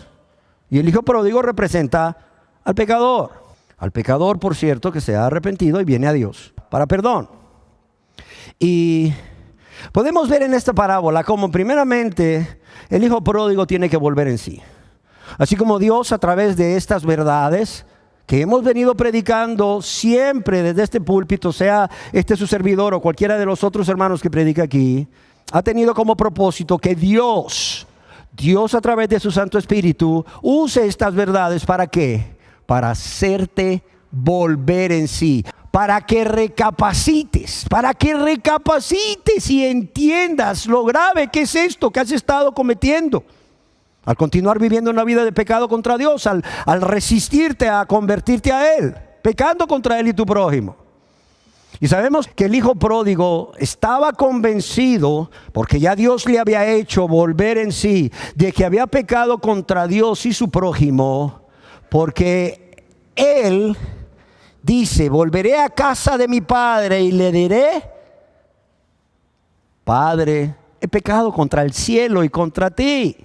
[SPEAKER 1] Y el hijo pródigo representa al pecador. Al pecador, por cierto, que se ha arrepentido y viene a Dios para perdón. Y podemos ver en esta parábola cómo primeramente el hijo pródigo tiene que volver en sí. Así como Dios, a través de estas verdades que hemos venido predicando siempre desde este púlpito, sea este su servidor o cualquiera de los otros hermanos que predica aquí, ha tenido como propósito que Dios a través de su Santo Espíritu use estas verdades. ¿Para qué? Para hacerte volver en sí, para que recapacites y entiendas lo grave que es esto que has estado cometiendo. Al continuar viviendo una vida de pecado contra Dios, al resistirte a convertirte a Él, pecando contra Él y tu prójimo. Y sabemos que el hijo pródigo estaba convencido, porque ya Dios le había hecho volver en sí, de que había pecado contra Dios y su prójimo, porque él dice: volveré a casa de mi padre y le diré: Padre, he pecado contra el cielo y contra ti.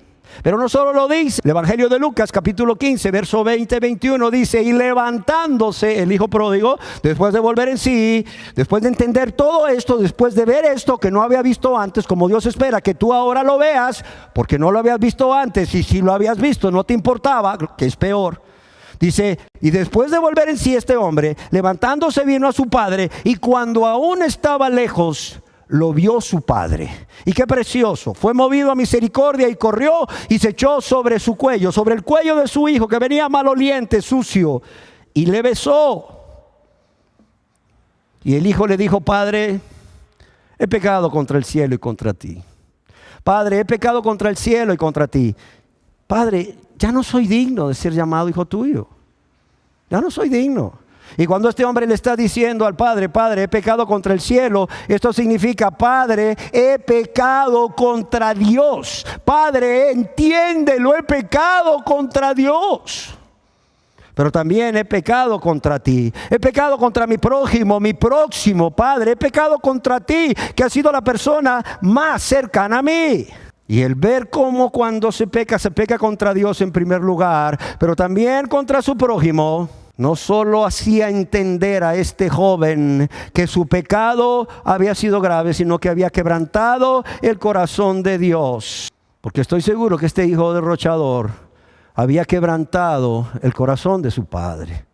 [SPEAKER 1] Pero no solo lo dice, el Evangelio de Lucas capítulo 15 verso 20-21 dice: y levantándose el hijo pródigo, después de volver en sí, después de entender todo esto, después de ver esto que no había visto antes, como Dios espera que tú ahora lo veas, porque no lo habías visto antes, y si lo habías visto no te importaba, que es peor. Dice: y después de volver en sí este hombre, levantándose vino a su padre, y cuando aún estaba lejos, lo vio su padre. Y qué precioso, fue movido a misericordia y corrió y se echó sobre su cuello, sobre el cuello de su hijo, que venía maloliente, sucio, y le besó. Y el hijo le dijo: Padre, he pecado contra el cielo y contra ti. Padre, he pecado contra el cielo y contra ti. Padre, ya no soy digno de ser llamado hijo tuyo. Ya no soy digno. Y cuando este hombre le está diciendo al padre: Padre, he pecado contra el cielo, esto significa: Padre, he pecado contra Dios. Padre, entiéndelo, he pecado contra Dios. Pero también he pecado contra ti. He pecado contra mi prójimo, mi próximo. Padre, he pecado contra ti, que has sido la persona más cercana a mí. Y el ver cómo cuando se peca contra Dios en primer lugar, pero también contra su prójimo, no solo hacía entender a este joven que su pecado había sido grave, sino que había quebrantado el corazón de Dios. Porque estoy seguro que este hijo derrochador había quebrantado el corazón de su padre.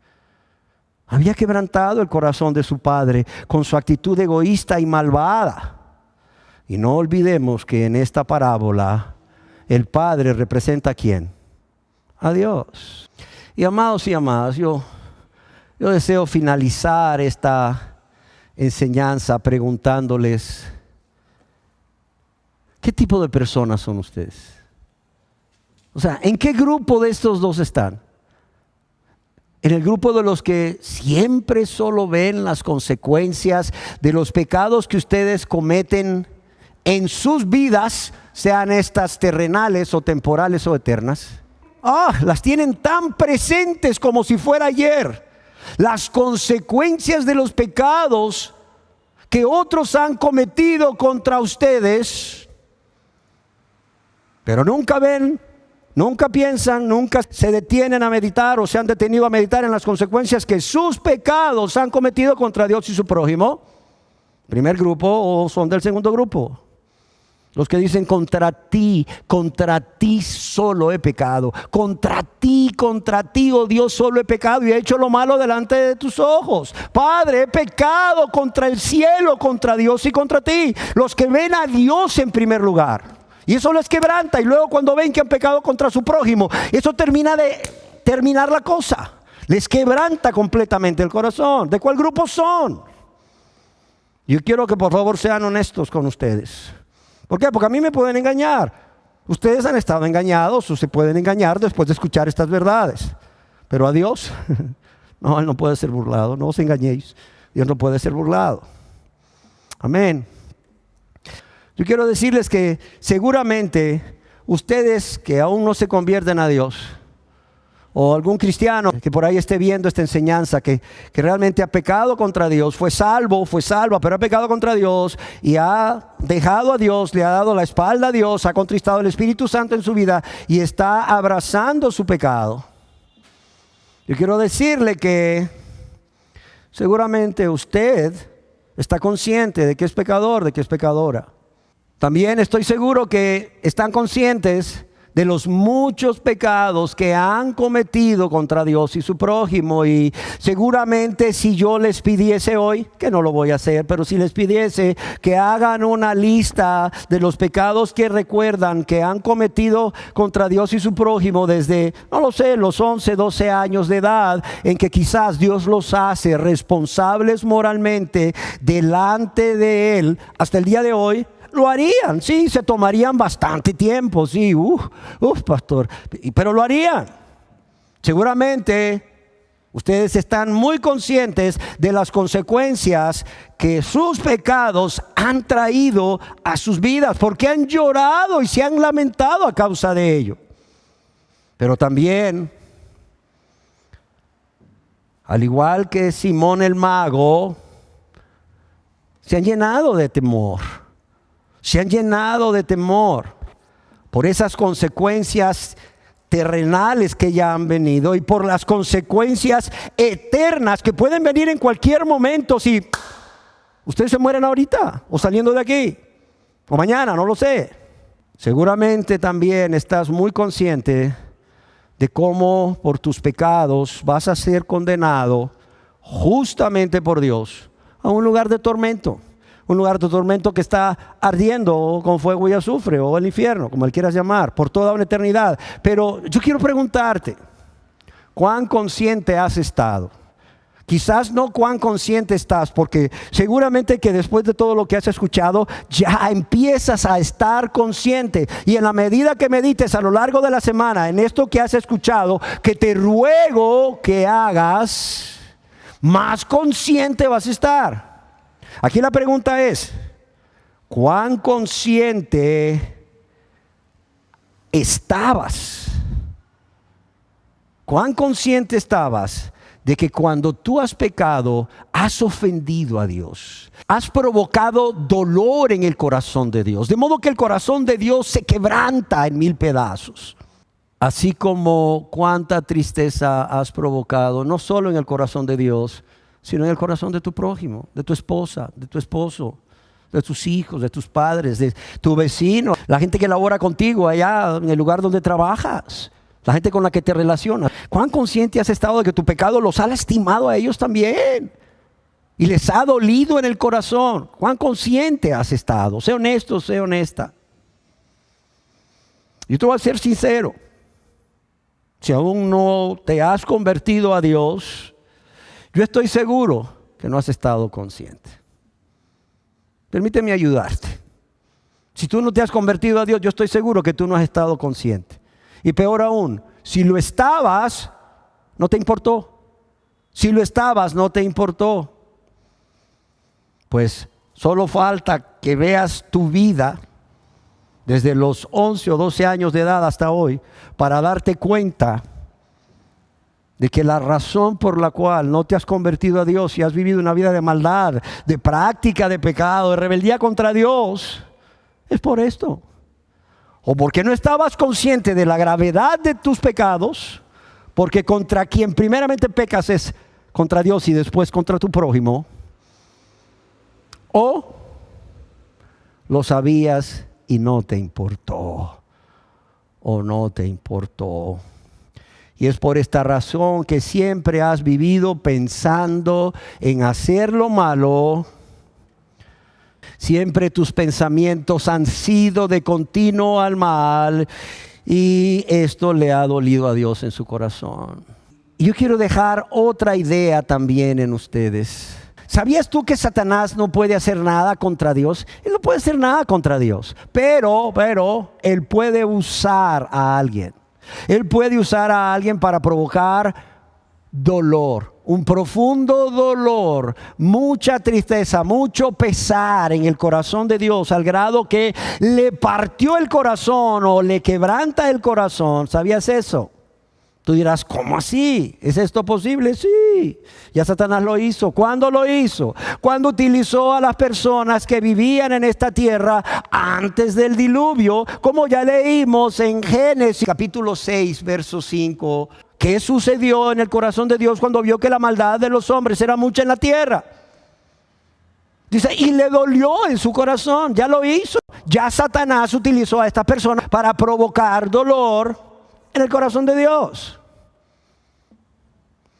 [SPEAKER 1] Había quebrantado el corazón de su padre con su actitud egoísta y malvada. Y no olvidemos que en esta parábola el padre representa ¿a quién? A Dios. Y amados y amadas, yo deseo finalizar esta enseñanza preguntándoles: ¿qué tipo de personas son ustedes? O sea, ¿en qué grupo de estos dos están? ¿En el grupo de los que siempre solo ven las consecuencias de los pecados que ustedes cometen en sus vidas, sean estas terrenales o temporales o eternas? Las tienen tan presentes como si fuera ayer. Las consecuencias de los pecados que otros han cometido contra ustedes, pero nunca ven, nunca piensan, nunca se detienen a meditar o se han detenido a meditar en las consecuencias que sus pecados han cometido contra Dios y su prójimo. ¿Primer grupo o son del segundo grupo? Los que dicen contra ti solo he pecado. Contra ti, oh Dios, solo he pecado y he hecho lo malo delante de tus ojos. Padre, he pecado contra el cielo, contra Dios y contra ti. Los que ven a Dios en primer lugar. Y eso les quebranta. Y luego cuando ven que han pecado contra su prójimo, eso termina de terminar la cosa. Les quebranta completamente el corazón. ¿De cuál grupo son? Yo quiero que por favor sean honestos con ustedes. ¿Por qué? Porque a mí me pueden engañar. Ustedes han estado engañados o se pueden engañar después de escuchar estas verdades. Pero a Dios, no, Él no puede ser burlado. No os engañéis. Dios no puede ser burlado. Amén. Yo quiero decirles que seguramente ustedes que aún no se convierten a Dios, o algún cristiano que por ahí esté viendo esta enseñanza, que realmente ha pecado contra Dios, fue salva, pero ha pecado contra Dios y ha dejado a Dios, le ha dado la espalda a Dios, ha contristado el Espíritu Santo en su vida y está abrazando su pecado. Yo quiero decirle que seguramente usted está consciente de que es pecador, de que es pecadora. También estoy seguro que están conscientes de los muchos pecados que han cometido contra Dios y su prójimo. Y seguramente si yo les pidiese hoy, que no lo voy a hacer, pero si les pidiese que hagan una lista de los pecados que recuerdan que han cometido contra Dios y su prójimo desde, no lo sé, los 11, 12 años de edad, en que quizás Dios los hace responsables moralmente delante de Él hasta el día de hoy, lo harían, sí, se tomarían bastante tiempo, sí, pastor, pero lo harían. Seguramente ustedes están muy conscientes de las consecuencias que sus pecados han traído a sus vidas, porque han llorado y se han lamentado a causa de ello. Pero también, al igual que Simón el mago, se han llenado de temor. Se han llenado de temor por esas consecuencias terrenales que ya han venido y por las consecuencias eternas que pueden venir en cualquier momento si ustedes se mueren ahorita o saliendo de aquí o mañana, no lo sé. Seguramente también estás muy consciente de cómo por tus pecados vas a ser condenado justamente por Dios a un lugar de tormento. Un lugar de tormento que está ardiendo con fuego y azufre, o el infierno, como le quieras llamar, por toda una eternidad. Pero yo quiero preguntarte, ¿cuán consciente has estado? Quizás no cuán consciente estás, porque seguramente que después de todo lo que has escuchado, ya empiezas a estar consciente. Y en la medida que medites a lo largo de la semana en esto que has escuchado, que te ruego que hagas, más consciente vas a estar. Aquí la pregunta es, ¿cuán consciente estabas? ¿Cuán consciente estabas de que cuando tú has pecado, has ofendido a Dios? Has provocado dolor en el corazón de Dios, de modo que el corazón de Dios se quebranta en 1000 pedazos. Así como cuánta tristeza has provocado, no solo en el corazón de Dios, sino en el corazón de tu prójimo, de tu esposa, de tu esposo, de tus hijos, de tus padres, de tu vecino, la gente que labora contigo allá en el lugar donde trabajas, la gente con la que te relacionas. ¿Cuán consciente has estado de que tu pecado los ha lastimado a ellos también? Y les ha dolido en el corazón. ¿Cuán consciente has estado? Sé honesto, sé honesta. Yo te voy a ser sincero. Si aún no te has convertido a Dios, yo estoy seguro que no has estado consciente. Permíteme ayudarte. Si tú no te has convertido a Dios, yo estoy seguro que tú no has estado consciente. Y peor aún, si lo estabas, no te importó. Si lo estabas, no te importó. Pues solo falta que veas tu vida desde los 11 o 12 años de edad hasta hoy para darte cuenta de que la razón por la cual no te has convertido a Dios y has vivido una vida de maldad, de práctica de pecado, de rebeldía contra Dios, es por esto. O porque no estabas consciente de la gravedad de tus pecados, porque contra quien primeramente pecas es contra Dios y después contra tu prójimo. O lo sabías y no te importó. O no te importó. Y es por esta razón que siempre has vivido pensando en hacer lo malo. Siempre tus pensamientos han sido de continuo al mal. Y esto le ha dolido a Dios en su corazón. Y yo quiero dejar otra idea también en ustedes. ¿Sabías tú que Satanás no puede hacer nada contra Dios? Él no puede hacer nada contra Dios. Pero él puede usar a alguien. Él puede usar a alguien para provocar dolor, un profundo dolor, mucha tristeza, mucho pesar en el corazón de Dios, al grado que le partió el corazón o le quebranta el corazón. ¿Sabías eso? Tú dirás, ¿cómo así? ¿Es esto posible? Sí, ya Satanás lo hizo. ¿Cuándo lo hizo? Cuando utilizó a las personas que vivían en esta tierra antes del diluvio, como ya leímos en Génesis capítulo 6, verso 5. ¿Qué sucedió en el corazón de Dios cuando vio que la maldad de los hombres era mucha en la tierra? Dice, y le dolió en su corazón, ya lo hizo. Ya Satanás utilizó a esta persona para provocar dolor en el corazón de Dios.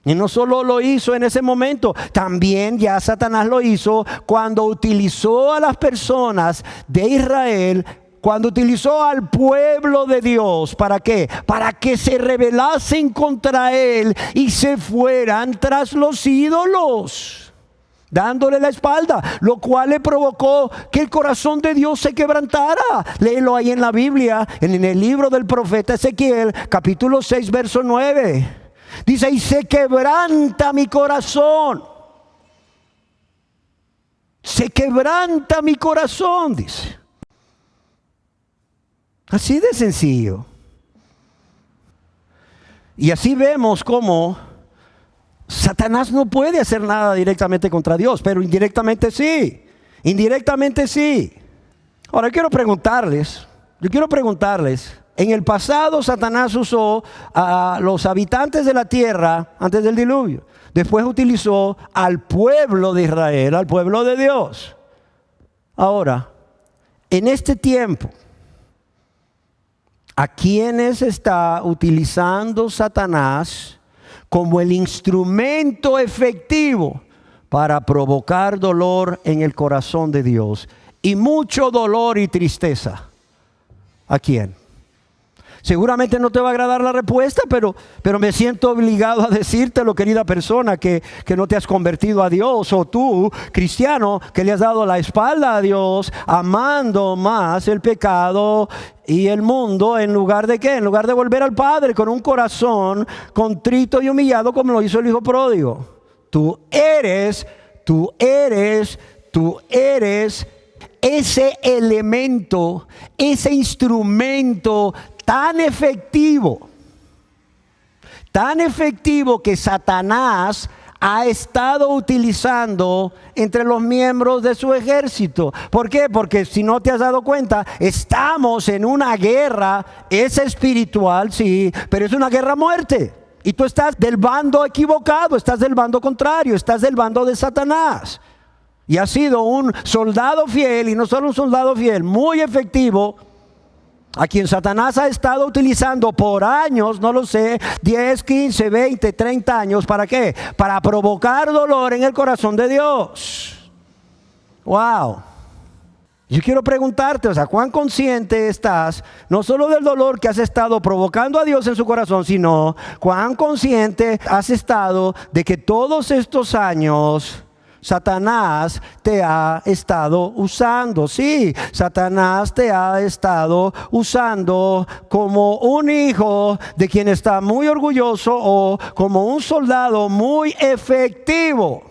[SPEAKER 1] Y no solo lo hizo en ese momento, también ya Satanás lo hizo cuando utilizó a las personas de Israel, cuando utilizó al pueblo de Dios. ¿Para qué? Para que se rebelasen contra él y se fueran tras los ídolos, dándole la espalda, lo cual le provocó que el corazón de Dios se quebrantara. Léelo ahí en la Biblia, en el libro del profeta Ezequiel, capítulo 6, verso 9. Dice, y se quebranta mi corazón. Se quebranta mi corazón, dice. Así de sencillo. Y así vemos cómo Satanás no puede hacer nada directamente contra Dios, pero indirectamente sí. Indirectamente sí. Ahora yo quiero preguntarles, en el pasado Satanás usó a los habitantes de la tierra antes del diluvio. Después utilizó al pueblo de Israel, al pueblo de Dios. Ahora, en este tiempo, ¿a quiénes está utilizando Satanás como el instrumento efectivo para provocar dolor en el corazón de Dios? Y mucho dolor y tristeza. ¿A quién? Seguramente no te va a agradar la respuesta, pero me siento obligado a decírtelo, querida persona, que no te has convertido a Dios, o tú, cristiano, que le has dado la espalda a Dios, amando más el pecado y el mundo, en lugar de ¿qué? En lugar de volver al Padre con un corazón contrito y humillado, como lo hizo el hijo pródigo. Tú eres ese elemento, ese instrumento tan efectivo que Satanás ha estado utilizando entre los miembros de su ejército. ¿Por qué? Porque si no te has dado cuenta, estamos en una guerra, es espiritual, sí, pero es una guerra a muerte. Y tú estás del bando equivocado, estás del bando contrario, estás del bando de Satanás. Y has sido un soldado fiel, y no solo un soldado fiel, muy efectivo, a quien Satanás ha estado utilizando por años, no lo sé, 10, 15, 20, 30 años. ¿Para qué? Para provocar dolor en el corazón de Dios. Wow. Yo quiero preguntarte, ¿cuán consciente estás no solo del dolor que has estado provocando a Dios en su corazón, sino cuán consciente has estado de que todos estos años Satanás te ha estado usando? Sí, Satanás te ha estado usando como un hijo de quien está muy orgulloso, o como un soldado muy efectivo,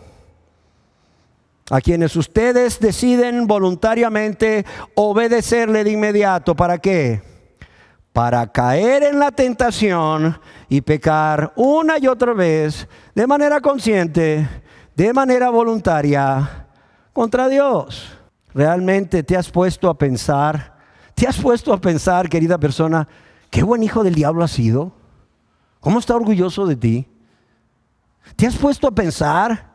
[SPEAKER 1] a quienes ustedes deciden voluntariamente obedecerle de inmediato. ¿Para qué? Para caer en la tentación y pecar una y otra vez, de manera consciente, de manera voluntaria, contra Dios. ¿Realmente te has puesto a pensar? ¿Te has puesto a pensar, querida persona, qué buen hijo del diablo has sido? ¿Cómo está orgulloso de ti? ¿Te has puesto a pensar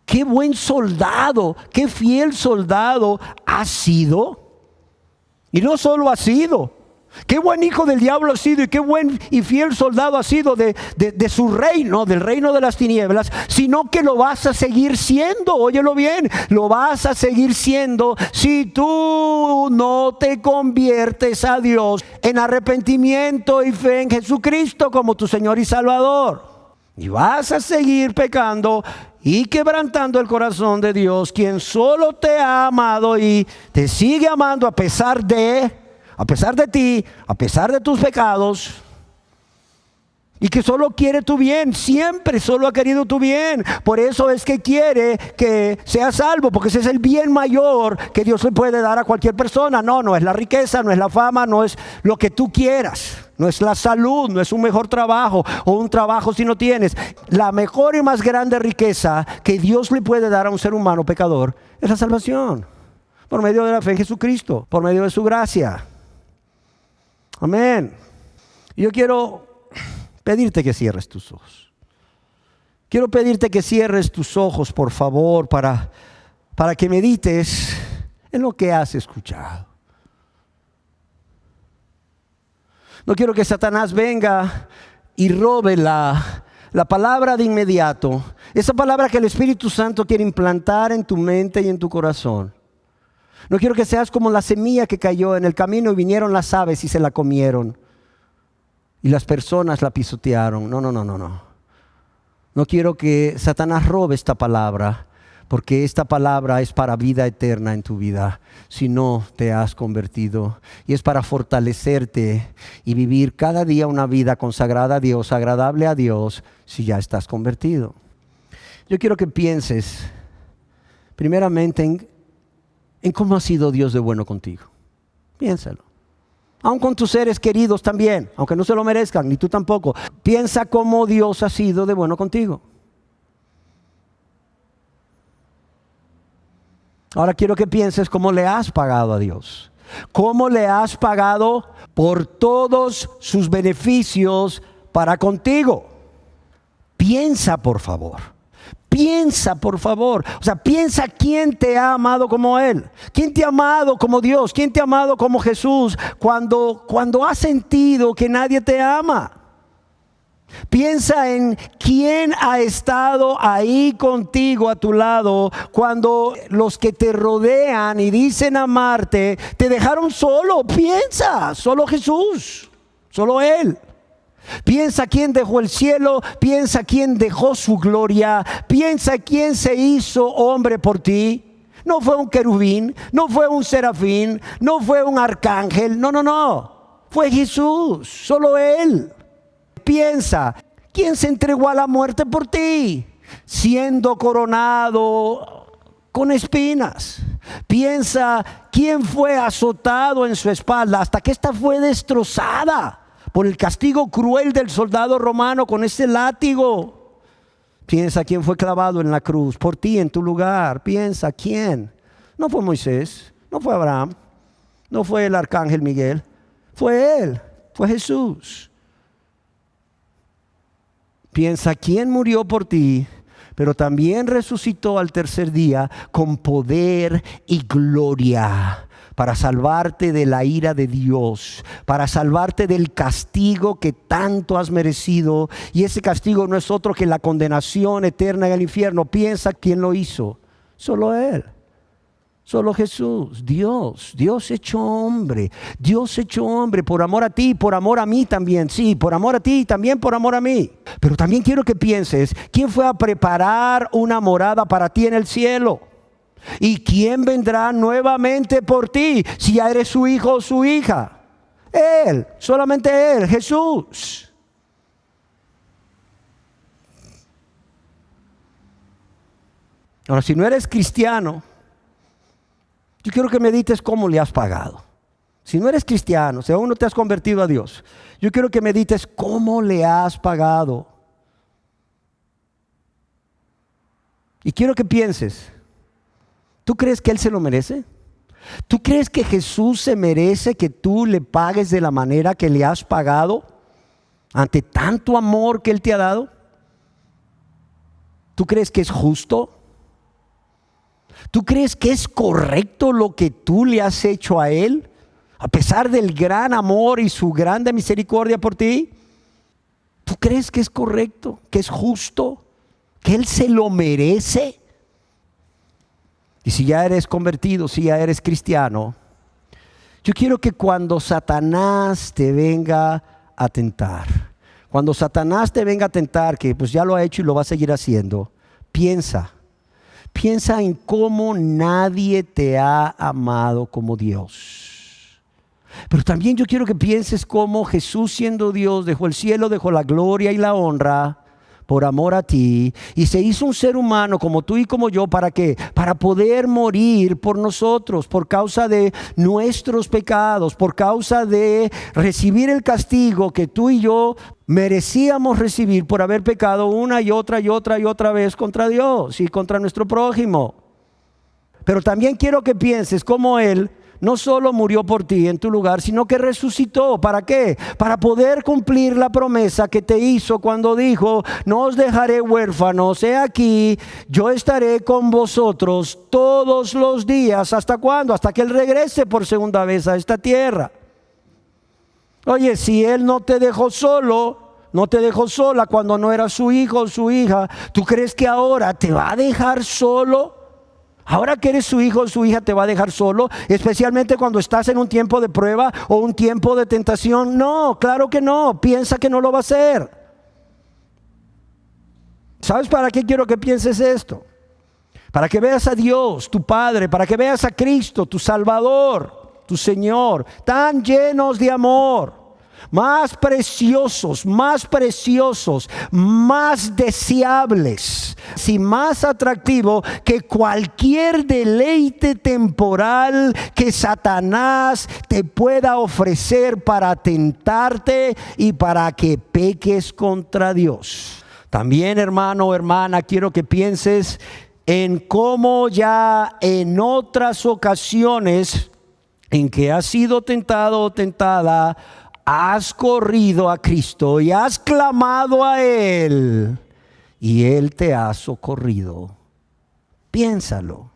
[SPEAKER 1] Qué buen soldado, qué fiel soldado has sido. Y no solo has sido, qué buen hijo del diablo has sido y qué buen y fiel soldado has sido de su reino, del reino de las tinieblas, sino que lo vas a seguir siendo. Óyelo bien, lo vas a seguir siendo si tú no te conviertes a Dios en arrepentimiento y fe en Jesucristo como tu Señor y Salvador. Y vas a seguir pecando y quebrantando el corazón de Dios, quien solo te ha amado y te sigue amando a pesar de ti, a pesar de tus pecados, y que solo quiere tu bien, siempre solo ha querido tu bien. Por eso es que quiere que seas salvo, porque ese es el bien mayor que Dios le puede dar a cualquier persona. No es la riqueza, no es la fama, no es lo que tú quieras, no es la salud, no es un mejor trabajo o un trabajo si no tienes. La mejor y más grande riqueza que Dios le puede dar a un ser humano pecador es la salvación, por medio de la fe en Jesucristo, por medio de su gracia. Amén. Yo quiero pedirte que cierres tus ojos. Quiero pedirte que cierres tus ojos, por favor, para que medites en lo que has escuchado. No quiero que Satanás venga y robe la palabra de inmediato. Esa palabra que el Espíritu Santo quiere implantar en tu mente y en tu corazón. No quiero que seas como la semilla que cayó en el camino y vinieron las aves y se la comieron. Y las personas la pisotearon. No. No quiero que Satanás robe esta palabra, porque esta palabra es para vida eterna en tu vida si no te has convertido. Y es para fortalecerte y vivir cada día una vida consagrada a Dios, agradable a Dios, si ya estás convertido. Yo quiero que pienses primeramente en cómo ha sido Dios de bueno contigo. Piénsalo. Aun con tus seres queridos también, aunque no se lo merezcan, ni tú tampoco. Piensa cómo Dios ha sido de bueno contigo. Ahora quiero que pienses cómo le has pagado a Dios. Cómo le has pagado por todos sus beneficios para contigo. Piensa, por favor. Piensa, por favor. O sea, piensa quién te ha amado como Él. ¿Quién te ha amado como Dios? ¿Quién te ha amado como Jesús cuando has sentido que nadie te ama? Piensa en quién ha estado ahí contigo a tu lado cuando los que te rodean y dicen amarte te dejaron solo. Piensa, solo Jesús, solo Él. Piensa quién dejó el cielo, piensa quién dejó su gloria, piensa quién se hizo hombre por ti. No fue un querubín, no fue un serafín, no fue un arcángel, no. Fue Jesús, solo Él. Piensa, ¿quién se entregó a la muerte por ti? Siendo coronado con espinas. Piensa, ¿quién fue azotado en su espalda hasta que ésta fue destrozada por el castigo cruel del soldado romano con ese látigo? Piensa quién fue clavado en la cruz por ti en tu lugar. Piensa quién. No fue Moisés, no fue Abraham, no fue el arcángel Miguel, fue Él, fue Jesús. Piensa quién murió por ti, pero también resucitó al tercer día con poder y gloria para salvarte de la ira de Dios, para salvarte del castigo que tanto has merecido. Y ese castigo no es otro que la condenación eterna en el infierno. Piensa quién lo hizo. Solo Él. Solo Jesús, Dios hecho hombre por amor a ti, por amor a mí también, sí, por amor a ti y también por amor a mí. Pero también quiero que pienses, ¿quién fue a preparar una morada para ti en el cielo? ¿Y quién vendrá nuevamente por ti si ya eres su hijo o su hija? Él, solamente Él, Jesús. Ahora, si no eres cristiano, yo quiero que medites cómo le has pagado. Si no eres cristiano, si aún no te has convertido a Dios, yo quiero que medites cómo le has pagado. Y quiero que pienses, ¿tú crees que Él se lo merece? ¿Tú crees que Jesús se merece que tú le pagues de la manera que le has pagado ante tanto amor que Él te ha dado? ¿Tú crees que es justo? ¿Tú crees que es correcto lo que tú le has hecho a Él? A pesar del gran amor y su grande misericordia por ti. ¿Tú crees que es correcto? ¿Que es justo? ¿Que Él se lo merece? Y si ya eres convertido, si ya eres cristiano, yo quiero que cuando Satanás te venga a tentar, cuando Satanás te venga a tentar, que pues ya lo ha hecho y lo va a seguir haciendo, piensa en cómo nadie te ha amado como Dios. Pero también yo quiero que pienses cómo Jesús, siendo Dios, dejó el cielo, dejó la gloria y la honra por amor a ti, y se hizo un ser humano como tú y como yo. ¿Para qué? Para poder morir por nosotros, por causa de nuestros pecados, por causa de recibir el castigo que tú y yo merecíamos recibir por haber pecado una y otra vez contra Dios y contra nuestro prójimo. Pero también quiero que pienses cómo Él no solo murió por ti en tu lugar, sino que resucitó. ¿Para qué? Para poder cumplir la promesa que te hizo cuando dijo: no os dejaré huérfanos, he aquí, yo estaré con vosotros todos los días. ¿Hasta cuándo? Hasta que Él regrese por segunda vez a esta tierra. Oye, si Él no te dejó solo, no te dejó sola cuando no era su hijo o su hija, ¿tú crees que ahora te va a dejar solo? Ahora que eres su hijo o su hija, te va a dejar solo, especialmente cuando estás en un tiempo de prueba o un tiempo de tentación. No, claro que no. Piensa que no lo va a hacer. ¿Sabes para qué quiero que pienses esto? Para que veas a Dios, tu Padre, para que veas a Cristo, tu Salvador, tu Señor, tan llenos de amor, más preciosos, más deseables y más atractivo que cualquier deleite temporal que Satanás te pueda ofrecer para tentarte y para que peques contra Dios. También, hermano o hermana, quiero que pienses en cómo ya en otras ocasiones en que has sido tentado o tentada, has corrido a Cristo y has clamado a Él y Él te ha socorrido. Piénsalo.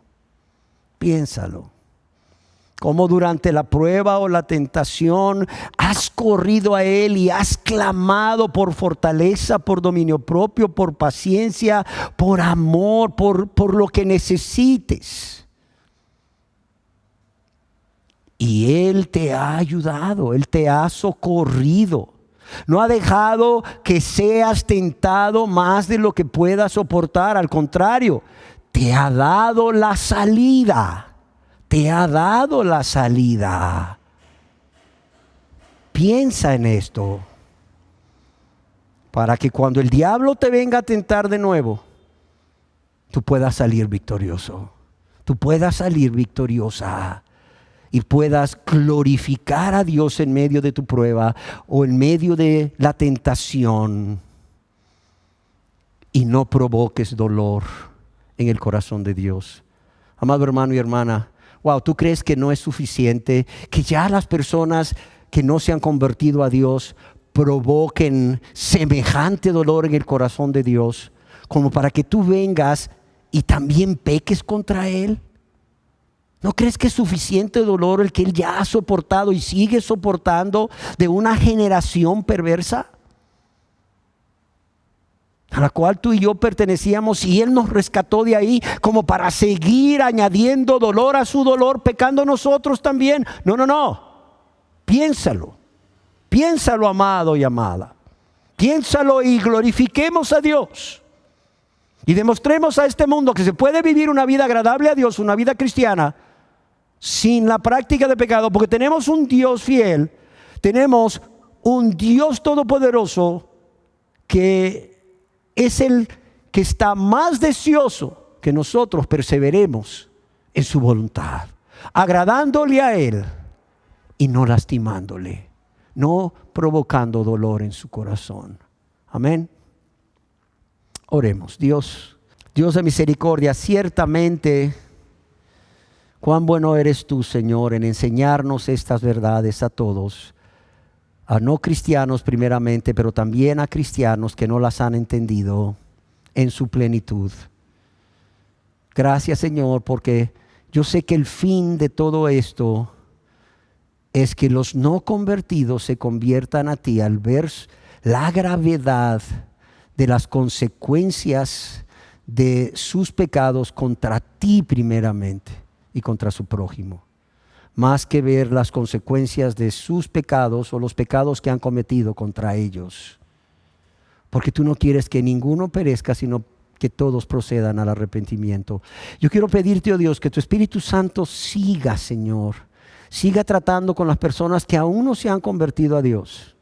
[SPEAKER 1] Como durante la prueba o la tentación has corrido a Él y has clamado por fortaleza, por dominio propio, por paciencia, por amor, por lo que necesites. Y Él te ha ayudado, Él te ha socorrido. No ha dejado que seas tentado más de lo que puedas soportar. Al contrario, te ha dado la salida. Piensa en esto, para que cuando el diablo te venga a tentar de nuevo, tú puedas salir victorioso. Tú puedas salir victoriosa. Y puedas glorificar a Dios en medio de tu prueba o en medio de la tentación. Y no provoques dolor en el corazón de Dios. Amado hermano y hermana, wow, ¿tú crees que no es suficiente que ya las personas que no se han convertido a Dios provoquen semejante dolor en el corazón de Dios, como para que tú vengas y también peques contra Él? ¿No crees que es suficiente dolor el que Él ya ha soportado y sigue soportando de una generación perversa a la cual tú y yo pertenecíamos, y Él nos rescató de ahí como para seguir añadiendo dolor a su dolor, pecando nosotros también? No. Piénsalo, amado y amada. Piénsalo y glorifiquemos a Dios. Y demostremos a este mundo que se puede vivir una vida agradable a Dios, una vida cristiana, sin la práctica de pecado, porque tenemos un Dios fiel, tenemos un Dios todopoderoso que es el que está más deseoso que nosotros perseveremos en su voluntad, agradándole a Él y no lastimándole, no provocando dolor en su corazón. Amén. Oremos. Dios de misericordia, ciertamente cuán bueno eres tú, Señor, en enseñarnos estas verdades a todos, a no cristianos primeramente, pero también a cristianos que no las han entendido en su plenitud. Gracias, Señor, porque yo sé que el fin de todo esto es que los no convertidos se conviertan a ti al ver la gravedad de las consecuencias de sus pecados contra ti primeramente y contra su prójimo, más que ver las consecuencias de sus pecados o los pecados que han cometido contra ellos, porque tú no quieres que ninguno perezca, sino que todos procedan al arrepentimiento. Yo quiero pedirte, oh Dios, que tu Espíritu Santo siga, Señor, siga tratando con las personas que aún no se han convertido a Dios,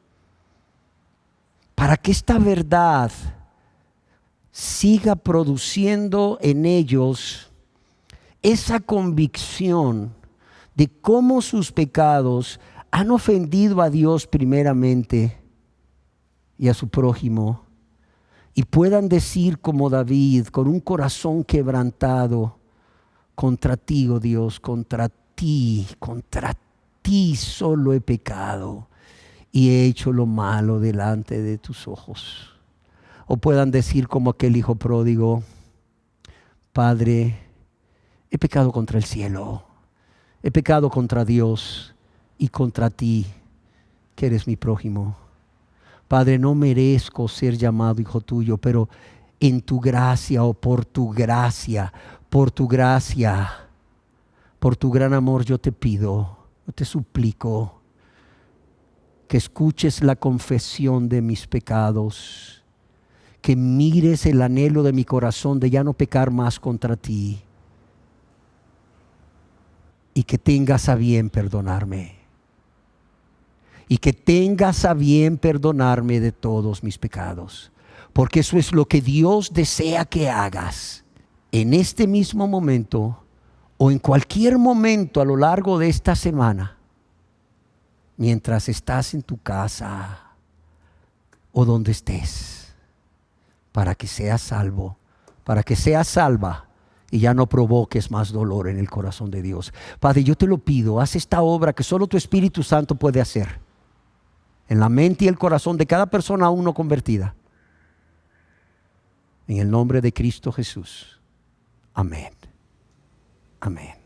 [SPEAKER 1] para que esta verdad siga produciendo en ellos esa convicción de cómo sus pecados han ofendido a Dios primeramente y a su prójimo, y puedan decir como David, con un corazón quebrantado: contra ti, oh Dios, contra ti solo he pecado y he hecho lo malo delante de tus ojos. O puedan decir como aquel hijo pródigo: Padre, he pecado contra el cielo, he pecado contra Dios y contra ti, que eres mi prójimo. Padre, no merezco ser llamado hijo tuyo, pero en tu gracia o por tu gracia, por tu gran amor, yo te pido, yo te suplico que escuches la confesión de mis pecados, que mires el anhelo de mi corazón de ya no pecar más contra ti, y que tengas a bien perdonarme. Y que tengas a bien perdonarme de todos mis pecados. Porque eso es lo que Dios desea que hagas en este mismo momento o en cualquier momento a lo largo de esta semana, mientras estás en tu casa o donde estés, para que seas salvo, para que seas salva y ya no provoques más dolor en el corazón de Dios. Padre, yo te lo pido, haz esta obra que solo tu Espíritu Santo puede hacer en la mente y el corazón de cada persona aún no convertida. En el nombre de Cristo Jesús. Amén. Amén.